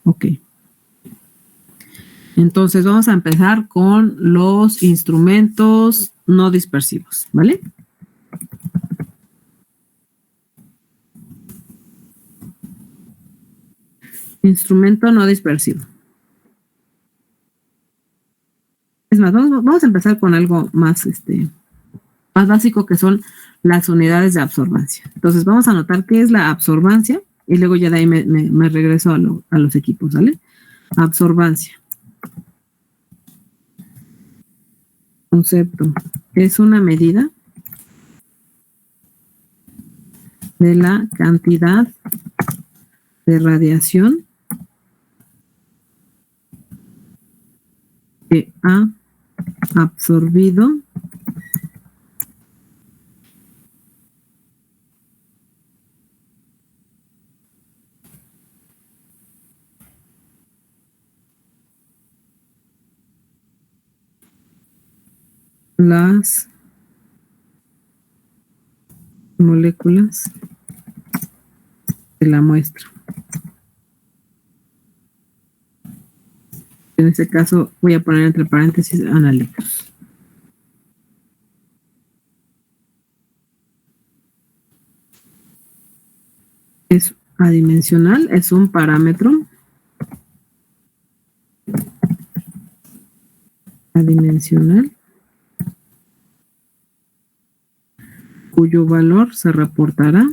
S1: Ok. Entonces vamos a empezar con los instrumentos no dispersivos, ¿vale? Instrumento no dispersivo. Es más, vamos a empezar con algo más, más básico, que son las unidades de absorbancia. Entonces vamos a anotar qué es la absorbancia y luego ya de ahí me regreso a los equipos, ¿vale? Absorbancia. Concepto. Es una medida de la cantidad de radiación que ha absorbido las moléculas de la muestra. En este caso voy a poner entre paréntesis analíticos. Es adimensional, es un parámetro adimensional cuyo valor se reportará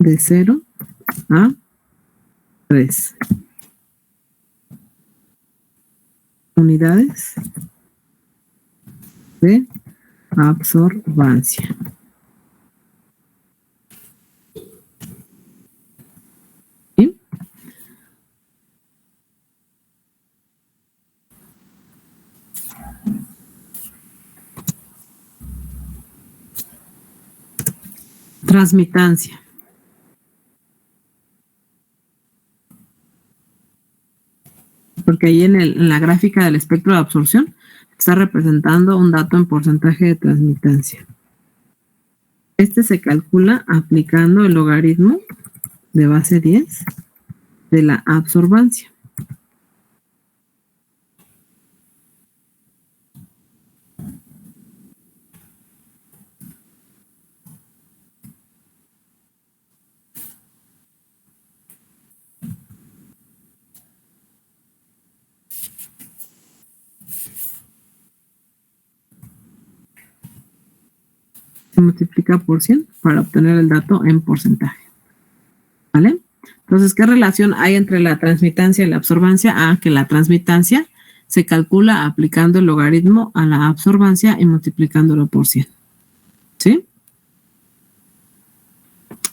S1: de 0 a 3 unidades de absorbancia. ¿Sí? Transmitancia. Porque ahí en la gráfica del espectro de absorción está representando un dato en porcentaje de transmitancia. Este se calcula aplicando el logaritmo de base 10 de la absorbancia. Se multiplica por 100 para obtener el dato en porcentaje. ¿Vale? Entonces, ¿qué relación hay entre la transmitancia y la absorbancia? Que la transmitancia se calcula aplicando el logaritmo a la absorbancia y multiplicándolo por 100. ¿Sí?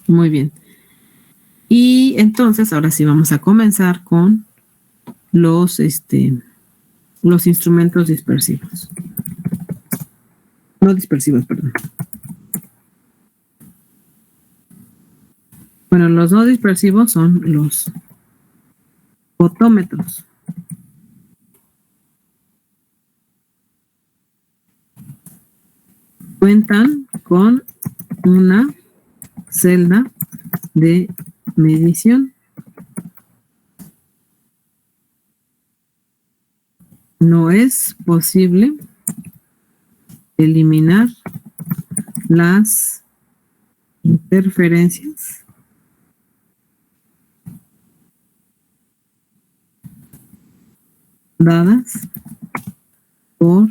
S1: Muy bien. Y entonces, ahora sí vamos a comenzar con los instrumentos dispersivos. No dispersivos, perdón. Bueno, los no dispersivos son los fotómetros. Cuentan con una celda de medición. No es posible eliminar las interferencias dadas por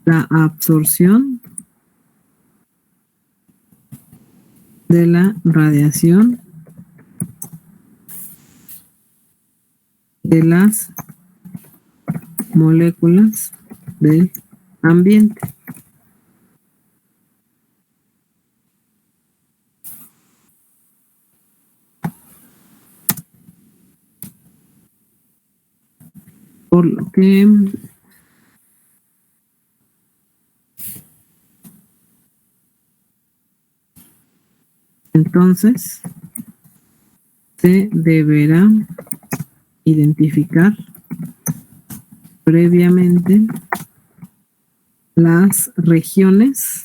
S1: la absorción de la radiación de las moléculas del ambiente. Por lo que entonces se deberá identificar previamente las regiones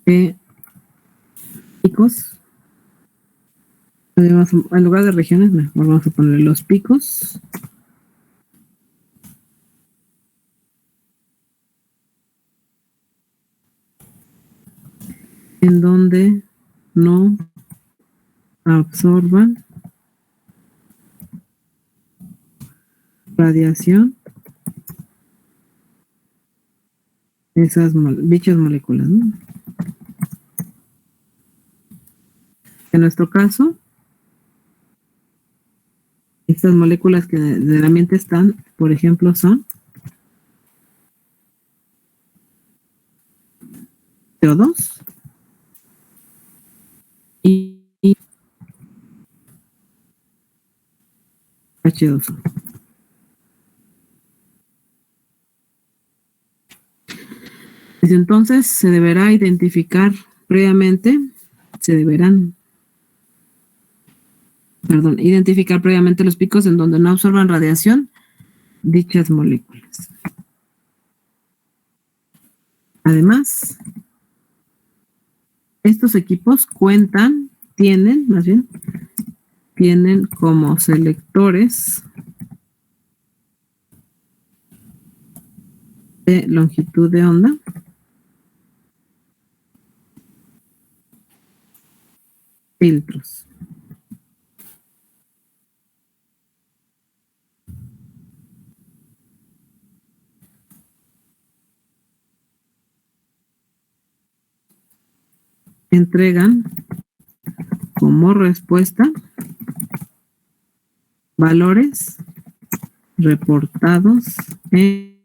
S1: de picos. Además, en lugar de regiones, mejor vamos a poner los picos. En donde no absorban radiación esas dichas moléculas, ¿no? En nuestro caso, estas moléculas que del ambiente están, por ejemplo, son CO2 y H2O. Entonces, se deberá identificar previamente, identificar previamente los picos en donde no absorban radiación dichas moléculas. Además, estos equipos tienen como selectores de longitud de onda filtros. Entregan como respuesta valores reportados en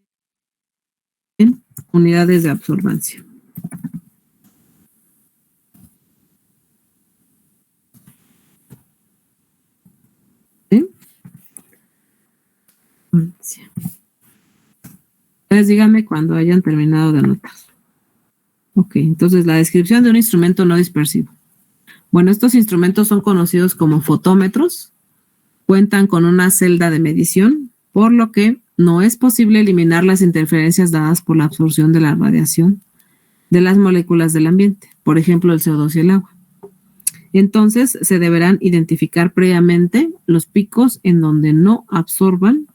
S1: unidades de absorbancia. ¿Sí? Entonces díganme cuando hayan terminado de anotar. Ok, entonces la descripción de un instrumento no dispersivo. Bueno, estos instrumentos son conocidos como fotómetros, cuentan con una celda de medición, por lo que no es posible eliminar las interferencias dadas por la absorción de la radiación de las moléculas del ambiente, por ejemplo, el CO2 y el agua. Entonces, se deberán identificar previamente los picos en donde no absorban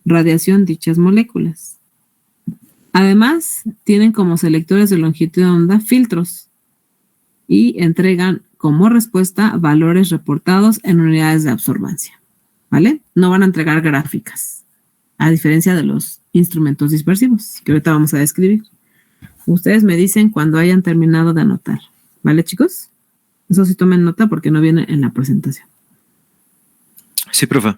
S1: radiación dichas moléculas. Además, tienen como selectores de longitud de onda filtros y entregan como respuesta valores reportados en unidades de absorbancia, ¿vale? No van a entregar gráficas, a diferencia de los instrumentos dispersivos, que ahorita vamos a describir. Ustedes me dicen cuando hayan terminado de anotar, ¿vale, chicos? Eso sí tomen nota porque no viene en la presentación.
S5: Sí, profe.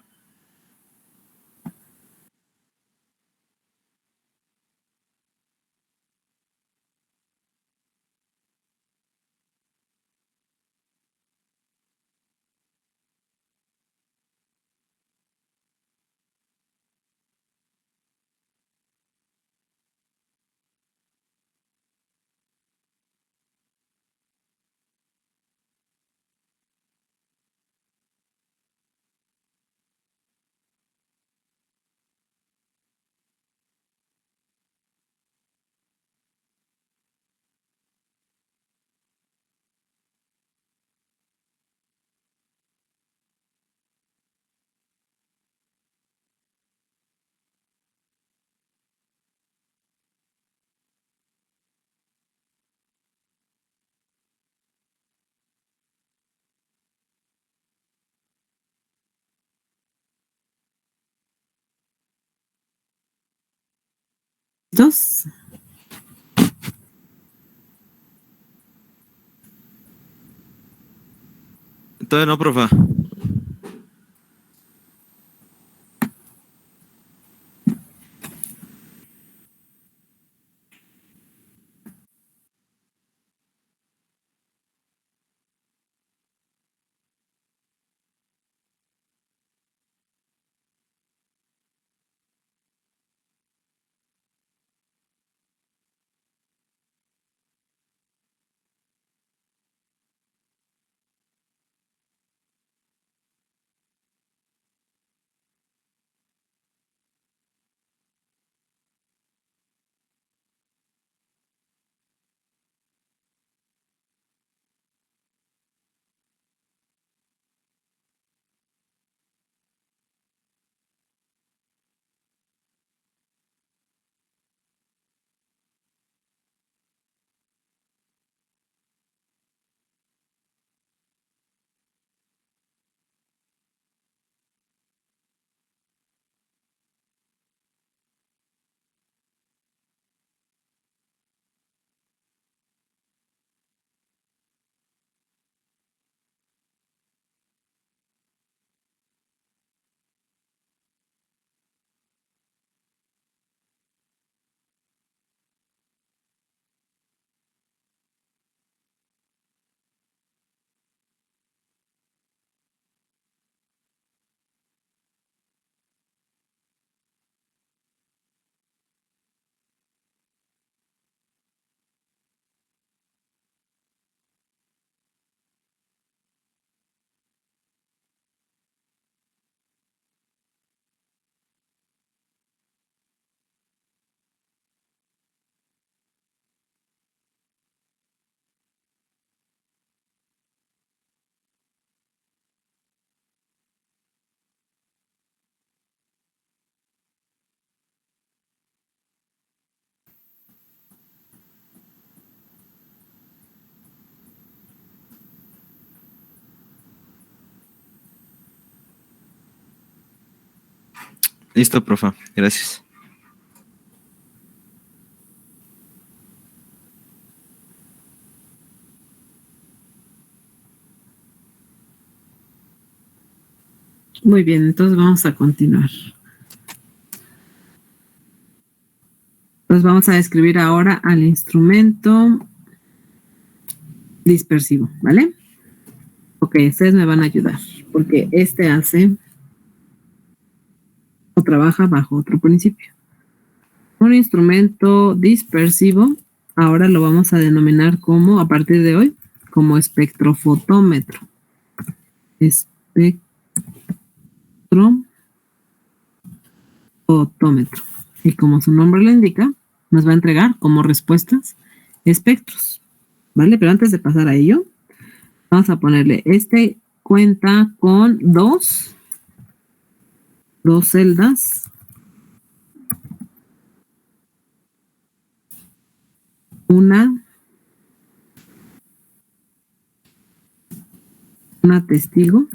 S1: ¿Listos?
S5: Todavía no, profe. Listo, profe. Gracias.
S1: Muy bien, entonces vamos a continuar. Pues vamos a describir ahora al instrumento dispersivo, ¿vale? Ok, ustedes me van a ayudar, porque este hace o trabaja bajo otro principio. Un instrumento dispersivo ahora lo vamos a denominar como, a partir de hoy, como espectrofotómetro. Espectrofotómetro. Y como su nombre lo indica, nos va a entregar como respuestas espectros. ¿Vale? Pero antes de pasar a ello, vamos a ponerle, cuenta con dos celdas, una testigo,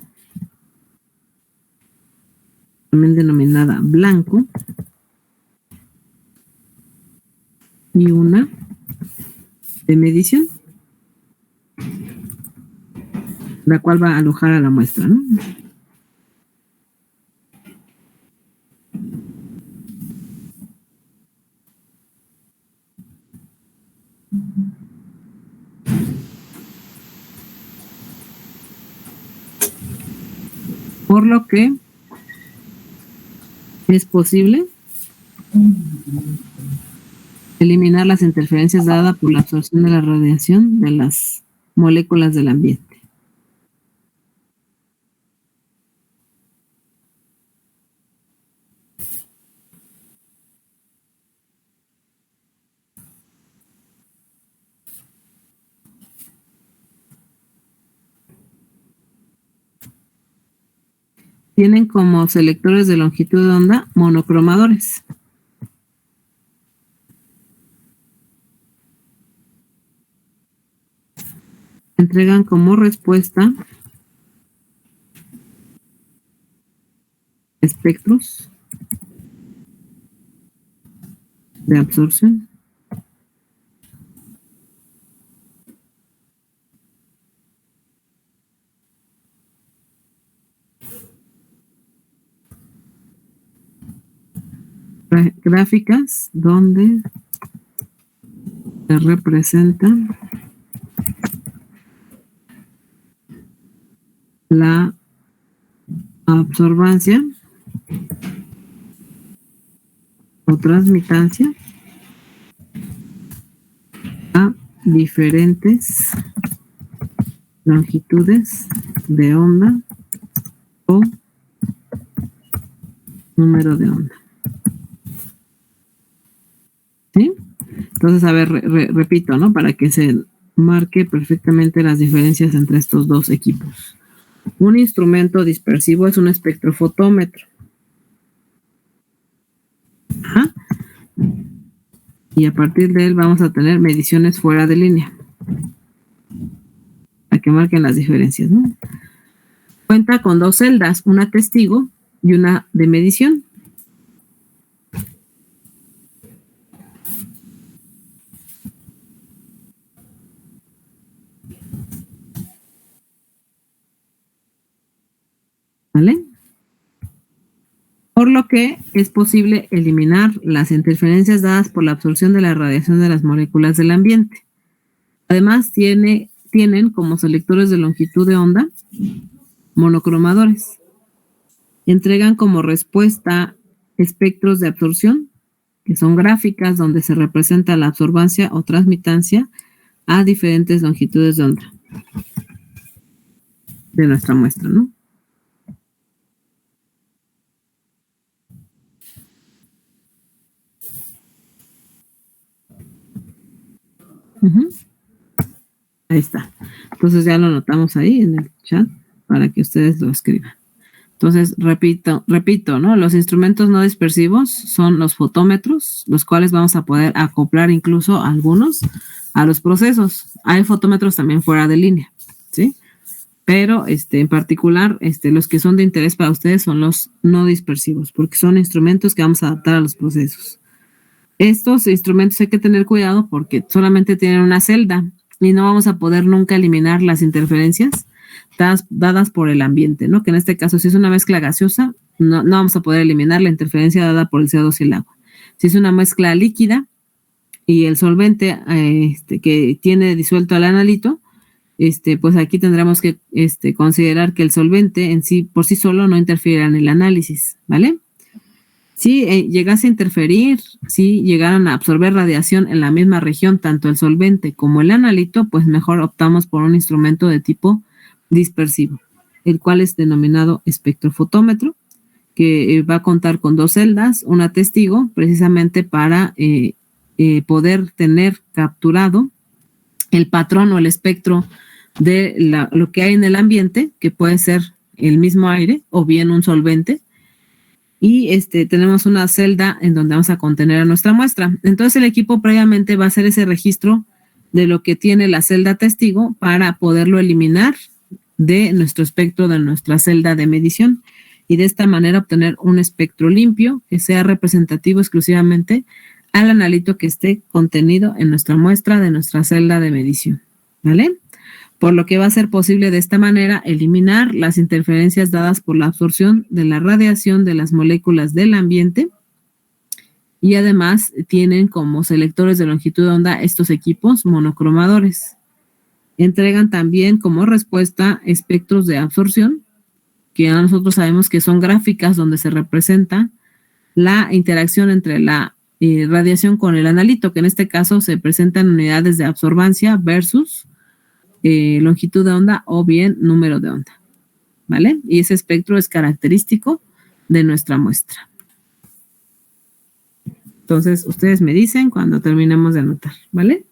S1: también denominada blanco, y una de medición, la cual va a alojar a la muestra, ¿no? Por lo que es posible eliminar las interferencias dadas por la absorción de la radiación de las moléculas del ambiente. Tienen como selectores de longitud de onda monocromadores. Entregan como respuesta espectros de absorción. Gráficas donde se representa la absorbancia o transmitancia a diferentes longitudes de onda o número de onda. ¿Sí? Entonces, a ver, repito, ¿no? Para que se marque perfectamente las diferencias entre estos dos equipos. Un instrumento dispersivo es un espectrofotómetro. Ajá. Y a partir de él vamos a tener mediciones fuera de línea. Para que marquen las diferencias, ¿no? Cuenta con dos celdas, una testigo y una de medición. ¿Vale? Por lo que es posible eliminar las interferencias dadas por la absorción de la radiación de las moléculas del ambiente. Además, tienen como selectores de longitud de onda monocromadores. Entregan como respuesta espectros de absorción, que son gráficas donde se representa la absorbancia o transmitancia a diferentes longitudes de onda de nuestra muestra, ¿no? Ahí está. Entonces ya lo anotamos ahí en el chat para que ustedes lo escriban. Entonces, repito, ¿no? Los instrumentos no dispersivos son los fotómetros, los cuales vamos a poder acoplar incluso algunos a los procesos. Hay fotómetros también fuera de línea, ¿sí? Pero en particular, los que son de interés para ustedes son los no dispersivos, porque son instrumentos que vamos a adaptar a los procesos. Estos instrumentos hay que tener cuidado porque solamente tienen una celda y no vamos a poder nunca eliminar las interferencias dadas por el ambiente, ¿no? Que en este caso, si es una mezcla gaseosa, no vamos a poder eliminar la interferencia dada por el CO2 y el agua. Si es una mezcla líquida y el solvente que tiene disuelto el analito, pues aquí tendremos que considerar que el solvente en sí, por sí solo, no interfiere en el análisis, ¿vale? Si llegase a interferir, si llegaran a absorber radiación en la misma región, tanto el solvente como el analito, pues mejor optamos por un instrumento de tipo dispersivo, el cual es denominado espectrofotómetro, que va a contar con 2 celdas, una testigo, precisamente para poder tener capturado el patrón o el espectro de lo que hay en el ambiente, que puede ser el mismo aire o bien un solvente, y tenemos una celda en donde vamos a contener a nuestra muestra. Entonces el equipo previamente va a hacer ese registro de lo que tiene la celda testigo para poderlo eliminar de nuestro espectro, de nuestra celda de medición, y de esta manera obtener un espectro limpio que sea representativo exclusivamente al analito que esté contenido en nuestra muestra de nuestra celda de medición, ¿vale? Por lo que va a ser posible de esta manera eliminar las interferencias dadas por la absorción de la radiación de las moléculas del ambiente, y además tienen como selectores de longitud de onda estos equipos monocromadores. Entregan también como respuesta espectros de absorción, que nosotros sabemos que son gráficas donde se representa la interacción entre la radiación con el analito, que en este caso se presentan unidades de absorbancia versus longitud de onda o bien número de onda, ¿vale? Y ese espectro es característico de nuestra muestra. Entonces, ustedes me dicen cuando terminemos de anotar, ¿vale?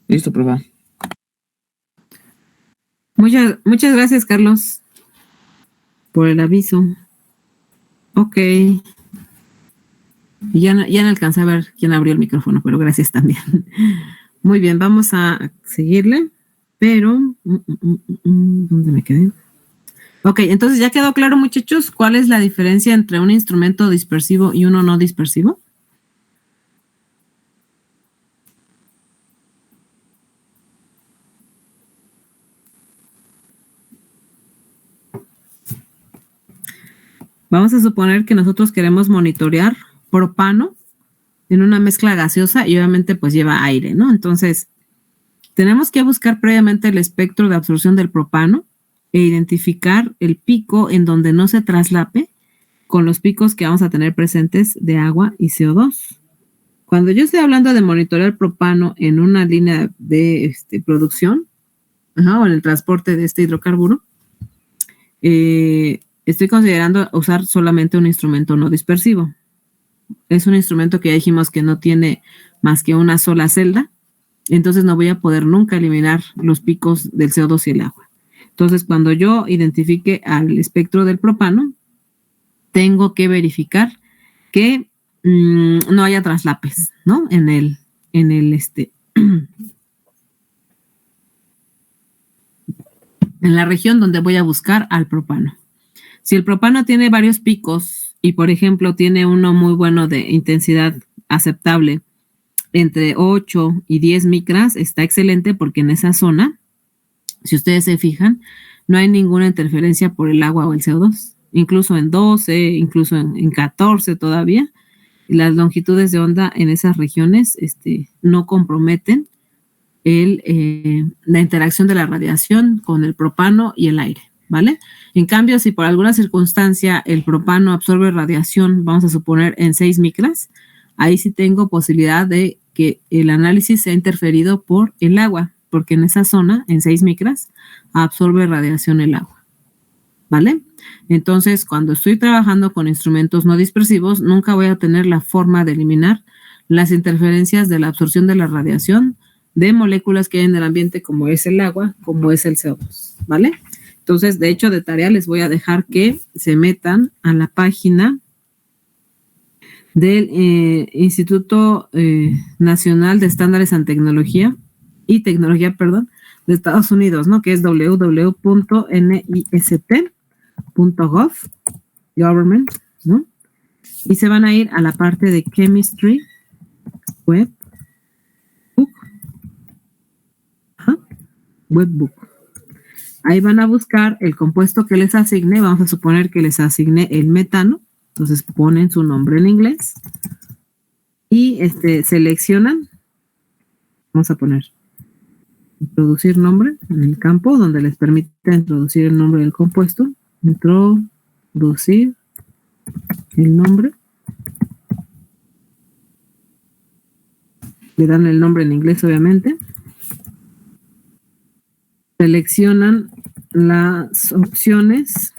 S2: Listo, profa.
S1: Muchas gracias, Carlos, por el aviso. Ok. Ya no alcancé a ver quién abrió el micrófono, pero gracias también. Muy bien, vamos a seguirle. Pero, ¿dónde me quedé? Ok, entonces ya quedó claro, muchachos, cuál es la diferencia entre un instrumento dispersivo y uno no dispersivo. Vamos a suponer que nosotros queremos monitorear propano en una mezcla gaseosa y obviamente pues lleva aire, ¿no? Entonces, tenemos que buscar previamente el espectro de absorción del propano e identificar el pico en donde no se traslape con los picos que vamos a tener presentes de agua y CO2. Cuando yo estoy hablando de monitorear propano en una línea de producción o en el transporte de este hidrocarburo, estoy considerando usar solamente un instrumento no dispersivo. Es un instrumento que ya dijimos que no tiene más que una sola celda, entonces no voy a poder nunca eliminar los picos del CO2 y el agua. Entonces, cuando yo identifique al espectro del propano, tengo que verificar que no haya traslapes, ¿no? En la región donde voy a buscar al propano. Si el propano tiene varios picos y, por ejemplo, tiene uno muy bueno de intensidad aceptable entre 8 y 10 micras, está excelente porque en esa zona, si ustedes se fijan, no hay ninguna interferencia por el agua o el CO2. Incluso en 12, incluso en 14 todavía, las longitudes de onda en esas regiones no comprometen la interacción de la radiación con el propano y el aire, ¿vale? En cambio, si por alguna circunstancia el propano absorbe radiación, vamos a suponer en 6 micras, ahí sí tengo posibilidad de que el análisis sea interferido por el agua, porque en esa zona, en 6 micras, absorbe radiación el agua, ¿vale? Entonces, cuando estoy trabajando con instrumentos no dispersivos, nunca voy a tener la forma de eliminar las interferencias de la absorción de la radiación de moléculas que hay en el ambiente, como es el agua, como es el CO2, ¿vale? Entonces, de hecho, de tarea les voy a dejar que se metan a la página del Instituto Nacional de Estándares en Tecnología de Estados Unidos, ¿no? Que es www.nist.gov, government, ¿no? Y se van a ir a la parte de Chemistry Web Book. Webbook. Ahí van a buscar el compuesto que les asigne. Vamos a suponer que les asigne el metano. Entonces ponen su nombre en inglés y seleccionan. Vamos a poner introducir nombre en el campo donde les permite introducir el nombre del compuesto. Introducir el nombre. Le dan el nombre en inglés, obviamente. Seleccionan las opciones.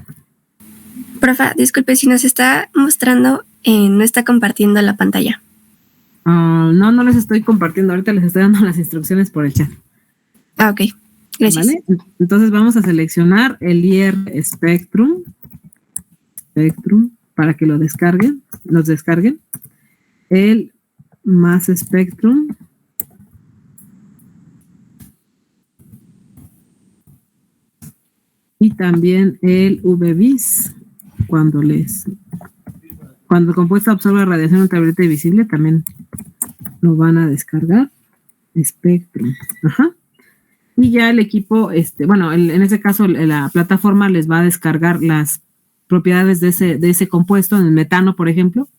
S6: Profa, disculpe, si nos está mostrando, no está compartiendo la pantalla.
S1: No les estoy compartiendo. Ahorita les estoy dando las instrucciones por el chat.
S6: Ah, ok. Gracias.
S1: ¿Vale? Entonces vamos a seleccionar el IR Spectrum para que los descarguen. El Mass Spectrum. Y también el VBIS, cuando el compuesto absorbe radiación ultravioleta y visible, también lo van a descargar. Spectrum. Ajá. Y ya el equipo, en ese caso la plataforma les va a descargar las propiedades de ese compuesto, en el metano, por ejemplo.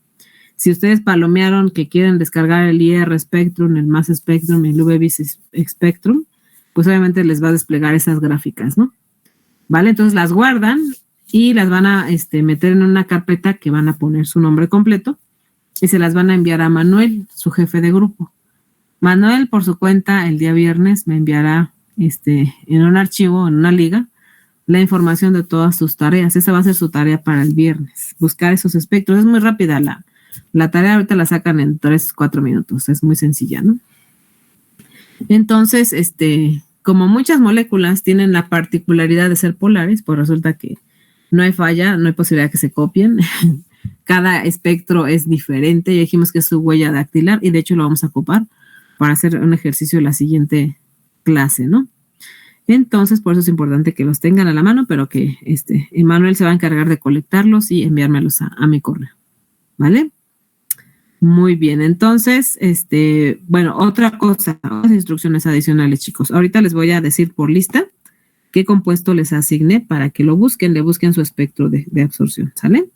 S1: Si ustedes palomearon que quieren descargar el IR Spectrum, el Mass Spectrum y el VBIS Spectrum, pues obviamente les va a desplegar esas gráficas, ¿no? ¿Vale? Entonces las guardan y las van a meter en una carpeta que van a poner su nombre completo y se las van a enviar a Manuel, su jefe de grupo. Manuel, por su cuenta, el día viernes me enviará en un archivo, en una liga, la información de todas sus tareas. Esa va a ser su tarea para el viernes, buscar esos espectros. Es muy rápida la tarea, ahorita la sacan en 3-4 minutos, es muy sencilla, ¿no? Entonces, como muchas moléculas tienen la particularidad de ser polares, pues resulta que no hay falla, no hay posibilidad que se copien. Cada espectro es diferente. Ya dijimos que es su huella dactilar y de hecho lo vamos a ocupar para hacer un ejercicio de la siguiente clase, ¿no? Entonces, por eso es importante que los tengan a la mano, pero que Emanuel se va a encargar de colectarlos y enviármelos a mi correo. ¿Vale? Muy bien, entonces, bueno, otra cosa, otras instrucciones adicionales, chicos. Ahorita les voy a decir por lista qué compuesto les asigné para que lo busquen, le busquen su espectro de absorción, ¿sale?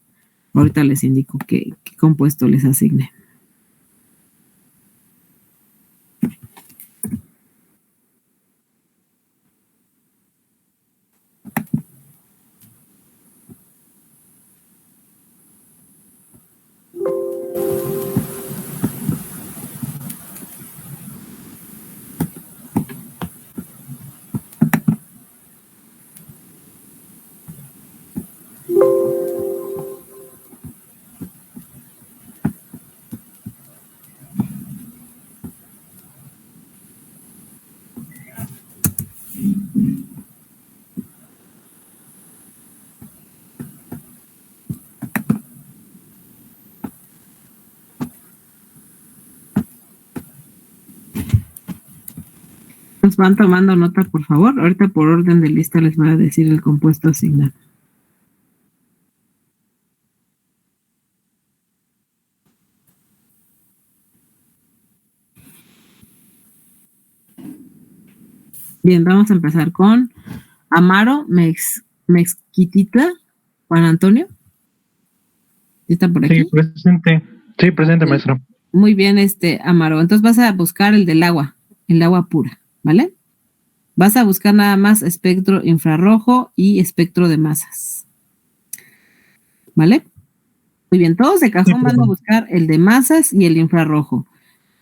S1: Ahorita les indico qué compuesto les asigné. Nos van tomando nota, por favor. Ahorita por orden de lista les voy a decir el compuesto asignado. Bien, vamos a empezar con Amaro Mezquitita. Juan Antonio. ¿Está por aquí?
S4: Sí, presente. Sí, presente, maestro.
S1: Muy bien, Amaro. Entonces vas a buscar el del agua, el agua pura, ¿vale? Vas a buscar nada más espectro infrarrojo y espectro de masas. ¿Vale? Muy bien, todos de cajón van a buscar el de masas y el infrarrojo.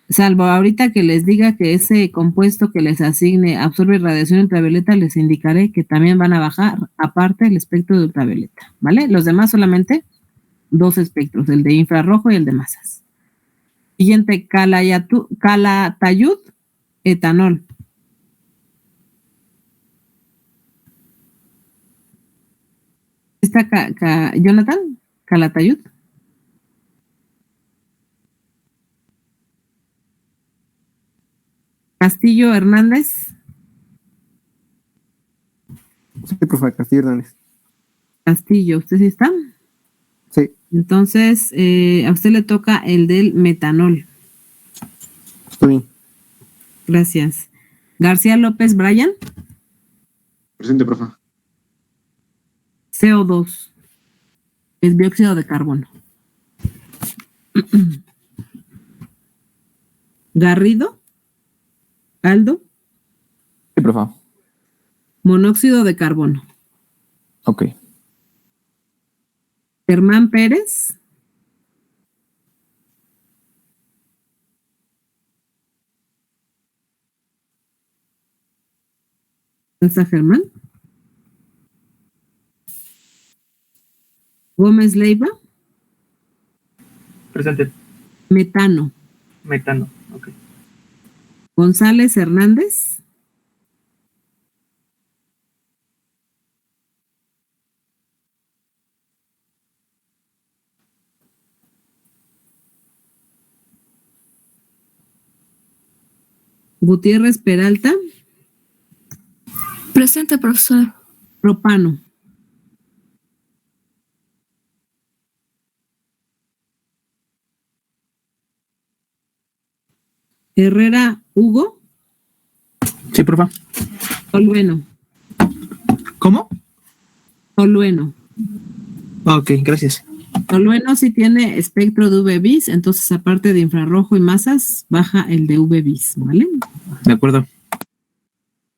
S1: Salvo ahorita que les diga que ese compuesto que les asigne absorbe radiación ultravioleta, les indicaré que también van a bajar aparte el espectro de ultravioleta, ¿vale? Los demás solamente 2 espectros, el de infrarrojo y el de masas. Siguiente, calatayud, etanol. ¿Está Jonathan? ¿Calatayud? Castillo Hernández.
S3: Sí, profe, Castillo Hernández.
S1: Castillo, ¿usted sí está?
S3: Sí.
S1: Entonces, a usted le toca el del metanol.
S3: Estoy bien.
S1: Gracias. García López Brian.
S7: Presente, profe.
S1: CO2. Es dióxido de carbono. Garrido. Aldo.
S3: Sí, profe.
S1: Monóxido de carbono.
S3: Ok.
S1: Germán Pérez. ¿Dónde está Germán? Gómez Leiva.
S2: Presente.
S1: Metano.
S2: Metano. Ok.
S1: González Hernández. Gutiérrez Peralta.
S8: Presente, profesor.
S1: Propano. Herrera Hugo.
S2: Sí, profe.
S1: Tolueno.
S2: ¿Cómo?
S1: Tolueno.
S2: Ok, gracias.
S1: Tolueno sí tiene espectro de UV bis, entonces aparte de infrarrojo y masas, baja el de UV bis, ¿vale?
S2: De acuerdo.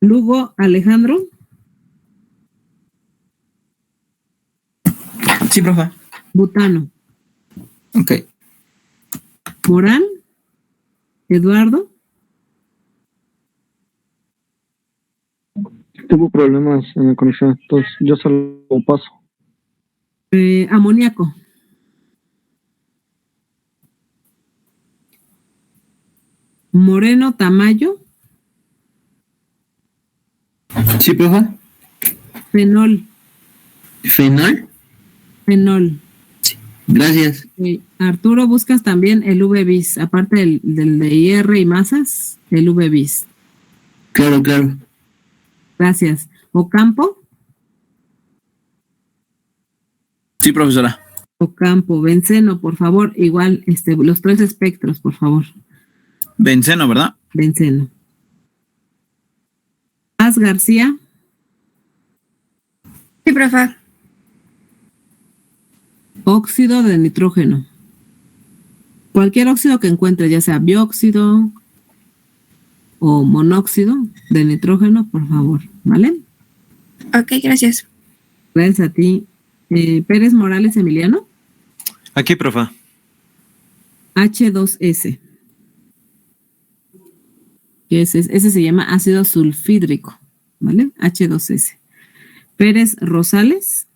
S1: Lugo Alejandro.
S2: Sí, profe.
S1: Butano.
S2: Ok.
S1: Morán. Eduardo.
S9: Tuvo problemas en la conexión, entonces yo solo paso.
S1: Amoníaco. Moreno Tamayo.
S2: Sí, profe.
S1: Fenol.
S2: ¿Fenol?
S1: Fenol.
S2: Gracias.
S1: Arturo, buscas también el UV bis, aparte del de IR y masas, el UV bis.
S2: Claro, claro.
S1: Gracias. Ocampo.
S8: Sí, profesora.
S1: Ocampo. Benceno, por favor. Igual, los 3 espectros, por favor.
S8: Benceno, ¿verdad?
S1: Benceno. Paz García.
S6: Sí, profa.
S1: Óxido de nitrógeno. Cualquier óxido que encuentre, ya sea bióxido o monóxido de nitrógeno, por favor, ¿vale?
S6: Ok, gracias.
S1: Gracias a ti. Pérez Morales Emiliano.
S5: Aquí, profa.
S1: H2S. Ese se llama ácido sulfídrico, ¿vale? H2S. Pérez Rosales.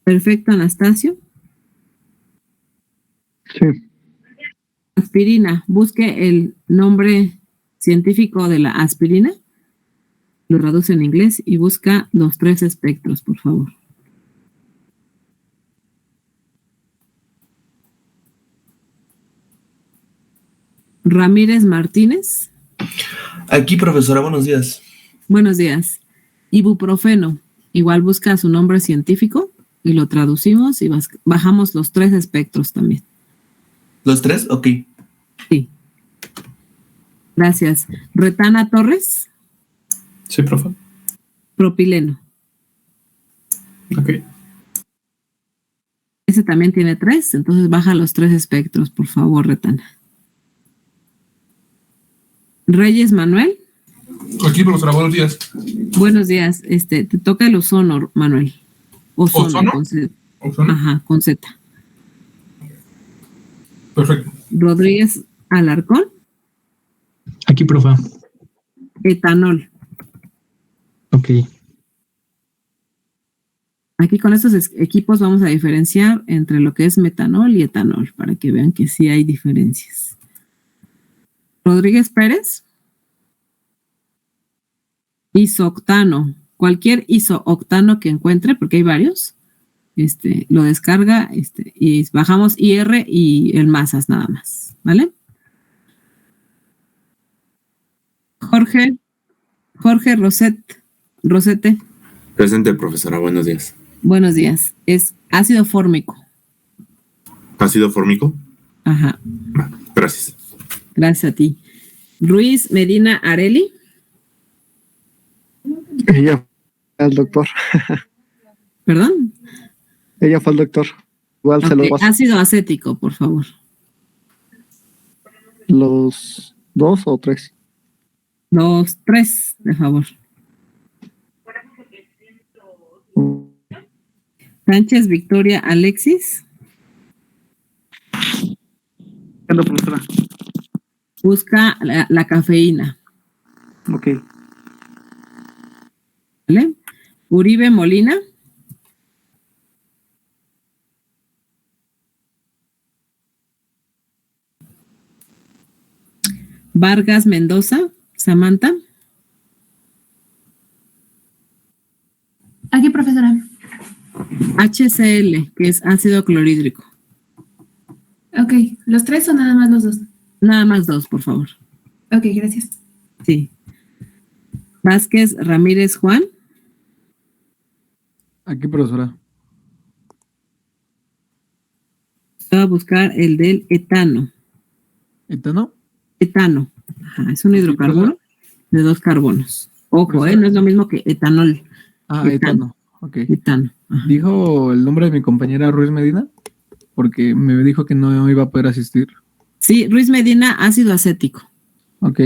S1: Perfecto, Anastasio.
S9: Sí.
S1: Aspirina. Busque el nombre científico de la aspirina. Lo traduce en inglés y busca los 3 espectros, por favor. Ramírez Martínez.
S10: Aquí, profesora, buenos días.
S1: Buenos días. Ibuprofeno. Igual busca su nombre científico y lo traducimos y bajamos los 3 espectros también.
S10: ¿Los 3? Ok.
S1: Sí. Gracias. Retana Torres.
S11: Sí, profe.
S1: Propileno.
S11: Ok.
S1: Ese también tiene 3, entonces baja los 3 espectros, por favor, Retana. Reyes Manuel.
S11: Aquí, profesora, buenos días.
S1: Buenos días. Te toca el ozono, Manuel.
S11: ¿Ozono?
S1: Con Z.
S11: ¿Ozono?
S1: Ajá, con Z.
S11: Perfecto.
S1: Rodríguez Alarcón.
S4: Aquí, profe.
S1: Etanol.
S4: Ok.
S1: Aquí con estos equipos vamos a diferenciar entre lo que es metanol y etanol, para que vean que sí hay diferencias. Rodríguez Pérez. Isooctano. Cualquier isooctano que encuentre, porque hay varios, lo descarga y bajamos IR y el masas nada más, ¿vale? Jorge Rosete.
S10: Presente, profesora, buenos días.
S1: Buenos días. Es ácido fórmico.
S10: ¿Ácido fórmico?
S1: Ajá.
S10: Gracias.
S1: Gracias a ti. Ruiz Medina Areli.
S9: Ella fue al doctor.
S1: ¿Perdón?
S9: Ella fue al doctor. Igual se lo paso.
S1: Ácido acético, por favor.
S9: ¿Los 2 o 3?
S1: Los 3, de favor. Sánchez Victoria Alexis.
S2: Profesora.
S1: Busca la cafeína.
S2: Ok.
S1: ¿Vale? Uribe Molina. Vargas Mendoza. Samantha.
S12: Aquí, profesora.
S1: HCl, que es ácido clorhídrico.
S12: Ok, ¿los 3 o nada más los 2?
S1: Nada más 2, por favor.
S12: Ok, gracias.
S1: Sí. Vázquez Ramírez Juan.
S3: Aquí, profesora.
S1: Voy a buscar el del etano.
S3: ¿Etano?
S1: Etano. Ajá, es un hidrocarburo de 2 carbonos. Ojo, no es lo mismo que etanol.
S3: Etano. Ok.
S1: Etano. Ajá.
S3: ¿Dijo el nombre de mi compañera Ruiz Medina? Porque me dijo que no iba a poder asistir.
S1: Sí, Ruiz Medina, ácido acético.
S3: Ok,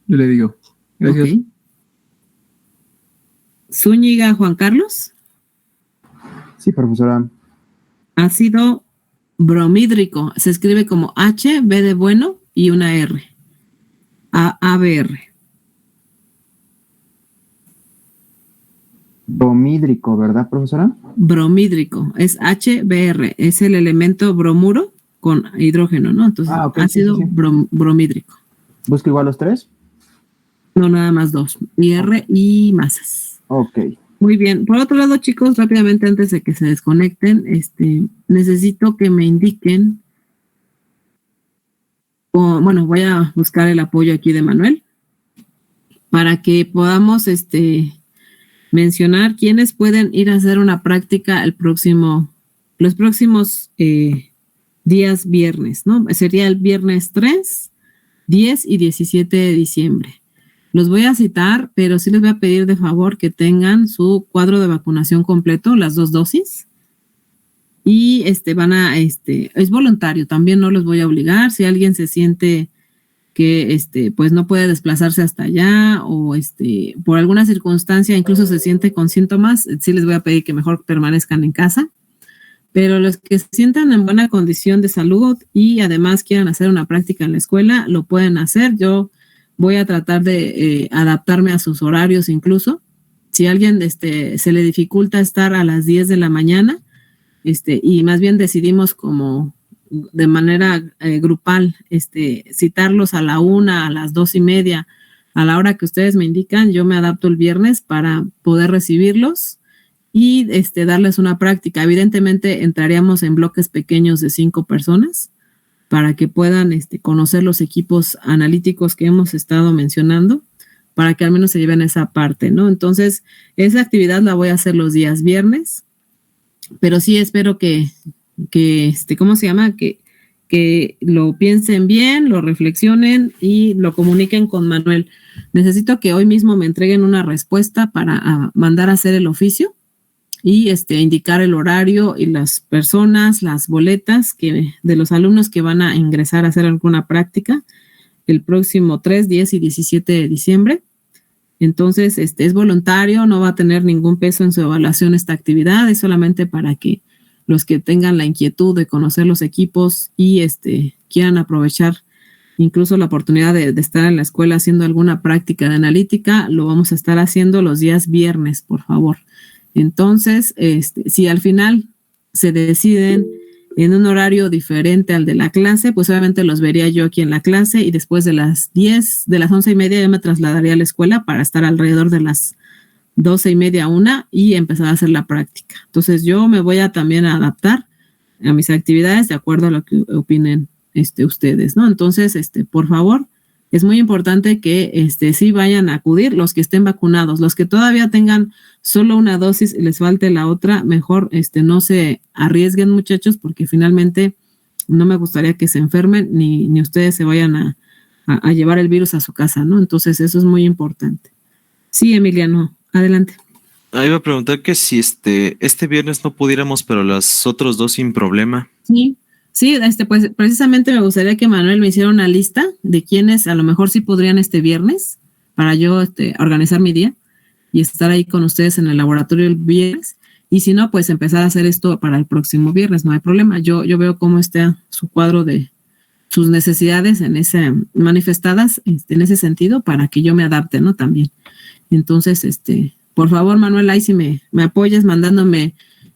S3: yo le digo. Gracias.
S1: Okay. Zúñiga Juan Carlos.
S2: Sí, profesora.
S1: Ácido bromídrico. Se escribe como H, B de bueno y una R. ABR.
S2: Bromídrico, ¿verdad, profesora?
S1: Bromídrico. Es HBr. Es el elemento bromuro con hidrógeno, ¿no? Entonces,
S2: okay,
S1: ácido
S2: sí.
S1: bromídrico.
S2: ¿Busca igual los 3?
S1: No, nada más 2. IR y masas.
S2: Ok.
S1: Muy bien. Por otro lado, chicos, rápidamente antes de que se desconecten, necesito que me indiquen voy a buscar el apoyo aquí de Manuel para que podamos mencionar quiénes pueden ir a hacer una práctica los próximos días viernes, ¿no? Sería el viernes 3, 10 y 17 de diciembre. Los voy a citar, pero sí les voy a pedir de favor que tengan su cuadro de vacunación completo, las 2 dosis. Y es voluntario, también no los voy a obligar. Si alguien se siente que pues no puede desplazarse hasta allá o por alguna circunstancia incluso se siente con síntomas, sí les voy a pedir que mejor permanezcan en casa. Pero los que se sientan en buena condición de salud y además quieran hacer una práctica en la escuela, lo pueden hacer. Yo voy a tratar de adaptarme a sus horarios incluso. Si a alguien se le dificulta estar a las 10 de la mañana, y más bien decidimos como de manera grupal, citarlos a la 1, a las 2:30, a la hora que ustedes me indican, yo me adapto el viernes para poder recibirlos y darles una práctica. Evidentemente entraríamos en bloques pequeños de 5 personas para que puedan conocer los equipos analíticos que hemos estado mencionando, para que al menos se lleven esa parte, ¿no? Entonces, esa actividad la voy a hacer los días viernes, pero sí espero que ¿cómo se llama? Que lo piensen bien, lo reflexionen y lo comuniquen con Manuel. Necesito que hoy mismo me entreguen una respuesta para mandar a hacer el oficio y indicar el horario y las personas, las boletas de los alumnos que van a ingresar a hacer alguna práctica el próximo 3, 10 y 17 de diciembre. Entonces, es voluntario, no va a tener ningún peso en su evaluación esta actividad, es solamente para que los que tengan la inquietud de conocer los equipos y quieran aprovechar incluso la oportunidad de estar en la escuela haciendo alguna práctica de analítica, lo vamos a estar haciendo los días viernes, por favor. Entonces, si al final se deciden en un horario diferente al de la clase, pues obviamente los vería yo aquí en la clase y después de las 11:30 yo me trasladaría a la escuela para estar alrededor de las 12:30, 1 y empezar a hacer la práctica. Entonces yo me voy a también adaptar a mis actividades de acuerdo a lo que opinen ustedes, ¿no? Entonces, por favor, es muy importante que sí vayan a acudir los que estén vacunados, los que todavía tengan solo una dosis y les falte la otra, mejor no se arriesguen, muchachos, porque finalmente no me gustaría que se enfermen ni ustedes se vayan a llevar el virus a su casa, ¿no? Entonces eso es muy importante. Sí, Emiliano, adelante.
S5: Iba a preguntar que si este viernes no pudiéramos, pero los otros 2 sin problema.
S1: Sí, pues precisamente me gustaría que Manuel me hiciera una lista de quienes a lo mejor sí podrían este viernes para yo organizar mi día y estar ahí con ustedes en el laboratorio el viernes. Y si no, pues empezar a hacer esto para el próximo viernes, no hay problema. Yo veo cómo está su cuadro de sus necesidades manifestadas en ese sentido para que yo me adapte, ¿no? También. Entonces, por favor, Manuel, ahí si me apoyas mandándome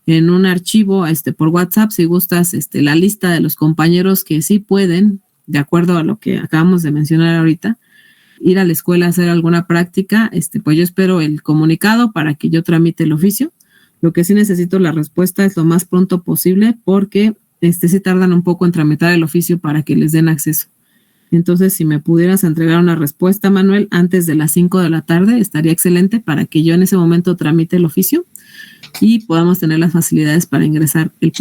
S1: en un archivo por WhatsApp, si gustas, la lista de los compañeros que sí pueden, de acuerdo a lo que acabamos de mencionar ahorita, ir a la escuela a hacer alguna práctica, pues yo espero el comunicado para que yo tramite el oficio. Lo que sí necesito la respuesta es lo más pronto posible porque sí tardan un poco en tramitar el oficio para que les den acceso. Entonces, si me pudieras entregar una respuesta, Manuel, antes de las 5 de la tarde, estaría excelente para que yo en ese momento tramite el oficio y podamos tener las facilidades para ingresar el